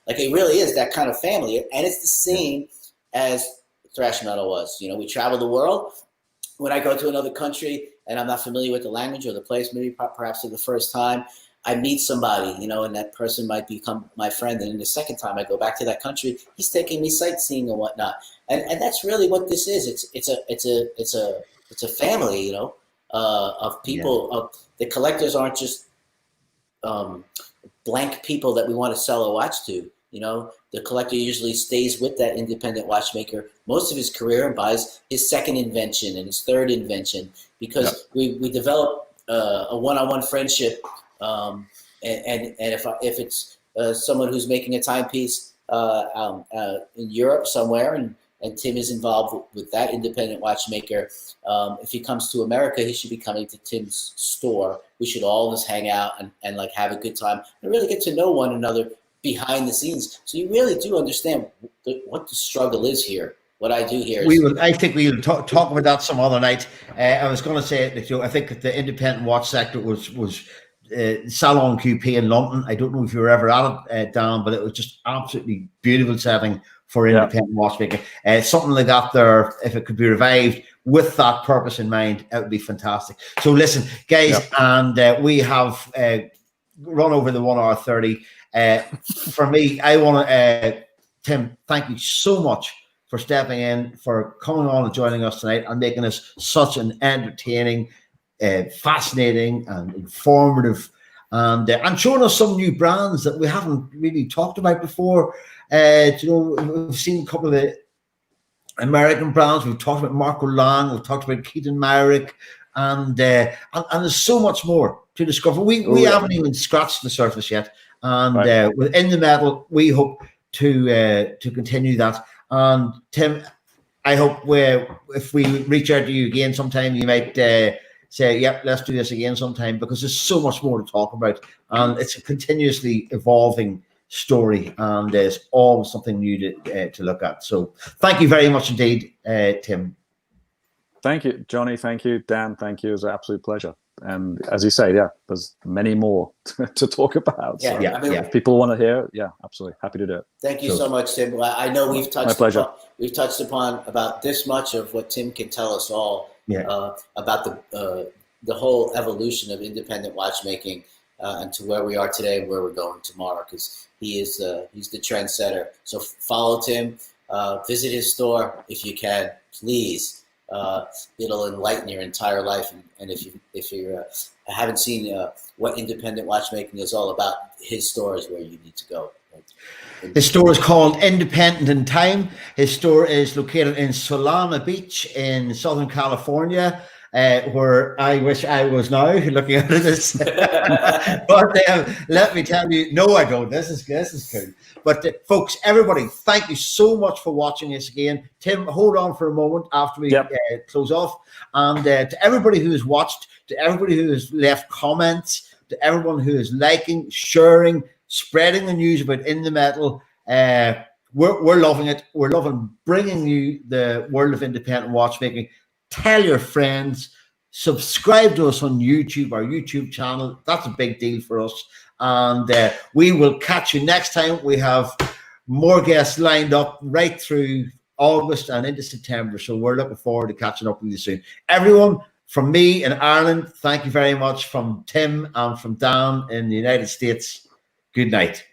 Like, it really is that kind of family, and it's the same as thrash metal was. We travel the world. When I go to another country and I'm not familiar with the language or the place, maybe perhaps for the first time, I meet somebody, and that person might become my friend. And then the second time I go back to that country, he's taking me sightseeing and whatnot. And that's really what this is. It's a family, of people. Of the collectors aren't just blank people that we want to sell a watch to. The collector usually stays with that independent watchmaker most of his career and buys his second invention and his third invention, because we develop a one-on-one friendship. And if it's someone who's making a timepiece in Europe somewhere, and and Tim is involved with that independent watchmaker. If he comes to America, he should be coming to Tim's store. We should all just hang out and like have a good time and really get to know one another behind the scenes. So you really do understand what the struggle is here. What I do here is I think we'll talk about that some other night. I was going to say that, I think that the independent watch sector was Salon QP in London. I don't know if you were ever at it, Dan, but it was just absolutely beautiful setting for independent watchmaking. Something like that there, if it could be revived with that purpose in mind, it would be fantastic. So listen, guys, and we have run over the 1 hour 30. For me, I want to, Tim, thank you so much for stepping in, for coming on and joining us tonight and making us such an entertaining, fascinating and informative and showing us some new brands that we haven't really talked about before. We've seen a couple of the American brands. We've talked about Marco Lang, we've talked about Keaton Myrick, and there's so much more to discover. We haven't even scratched the surface yet, and within the metal, we hope to continue that. And Tim, I hope if we reach out to you again sometime, you might say, yep, let's do this again sometime, because there's so much more to talk about, and it's a continuously evolving story, and there's always something new to look at. So thank you very much indeed, Tim. Thank you, Johnny. Thank you, Dan. Thank you. It was an absolute pleasure. And as you say, there's many more to talk about. Yeah, so if people want to hear, absolutely happy to do it. Thank you so much, Tim. I know we've touched upon about this much of what Tim can tell us all about the whole evolution of independent watchmaking and to where we are today and where we're going tomorrow, because he's the trendsetter. So follow Tim, visit his store if you can, please. It'll enlighten your entire life, and if you haven't seen what independent watchmaking is all about, his store is where you need to go. His store is called Independent in Time. His store is located in Solana Beach in Southern California, where I wish I was now looking at this. But let me tell you, no, I don't. This is cool. But folks, everybody, thank you so much for watching us again. Tim, hold on for a moment after we close off. And to everybody who has watched, to everybody who has left comments, to everyone who is liking, sharing, spreading the news about In the Metal, we're loving it. We're loving bringing you the world of independent watchmaking. Tell your friends, subscribe to us on YouTube, our YouTube channel. That's a big deal for us. And we will catch you next time. We have more guests lined up right through August and into September. So we're looking forward to catching up with you soon. Everyone, from me in Ireland, thank you very much. From Tim and from Dan in the United States, good night.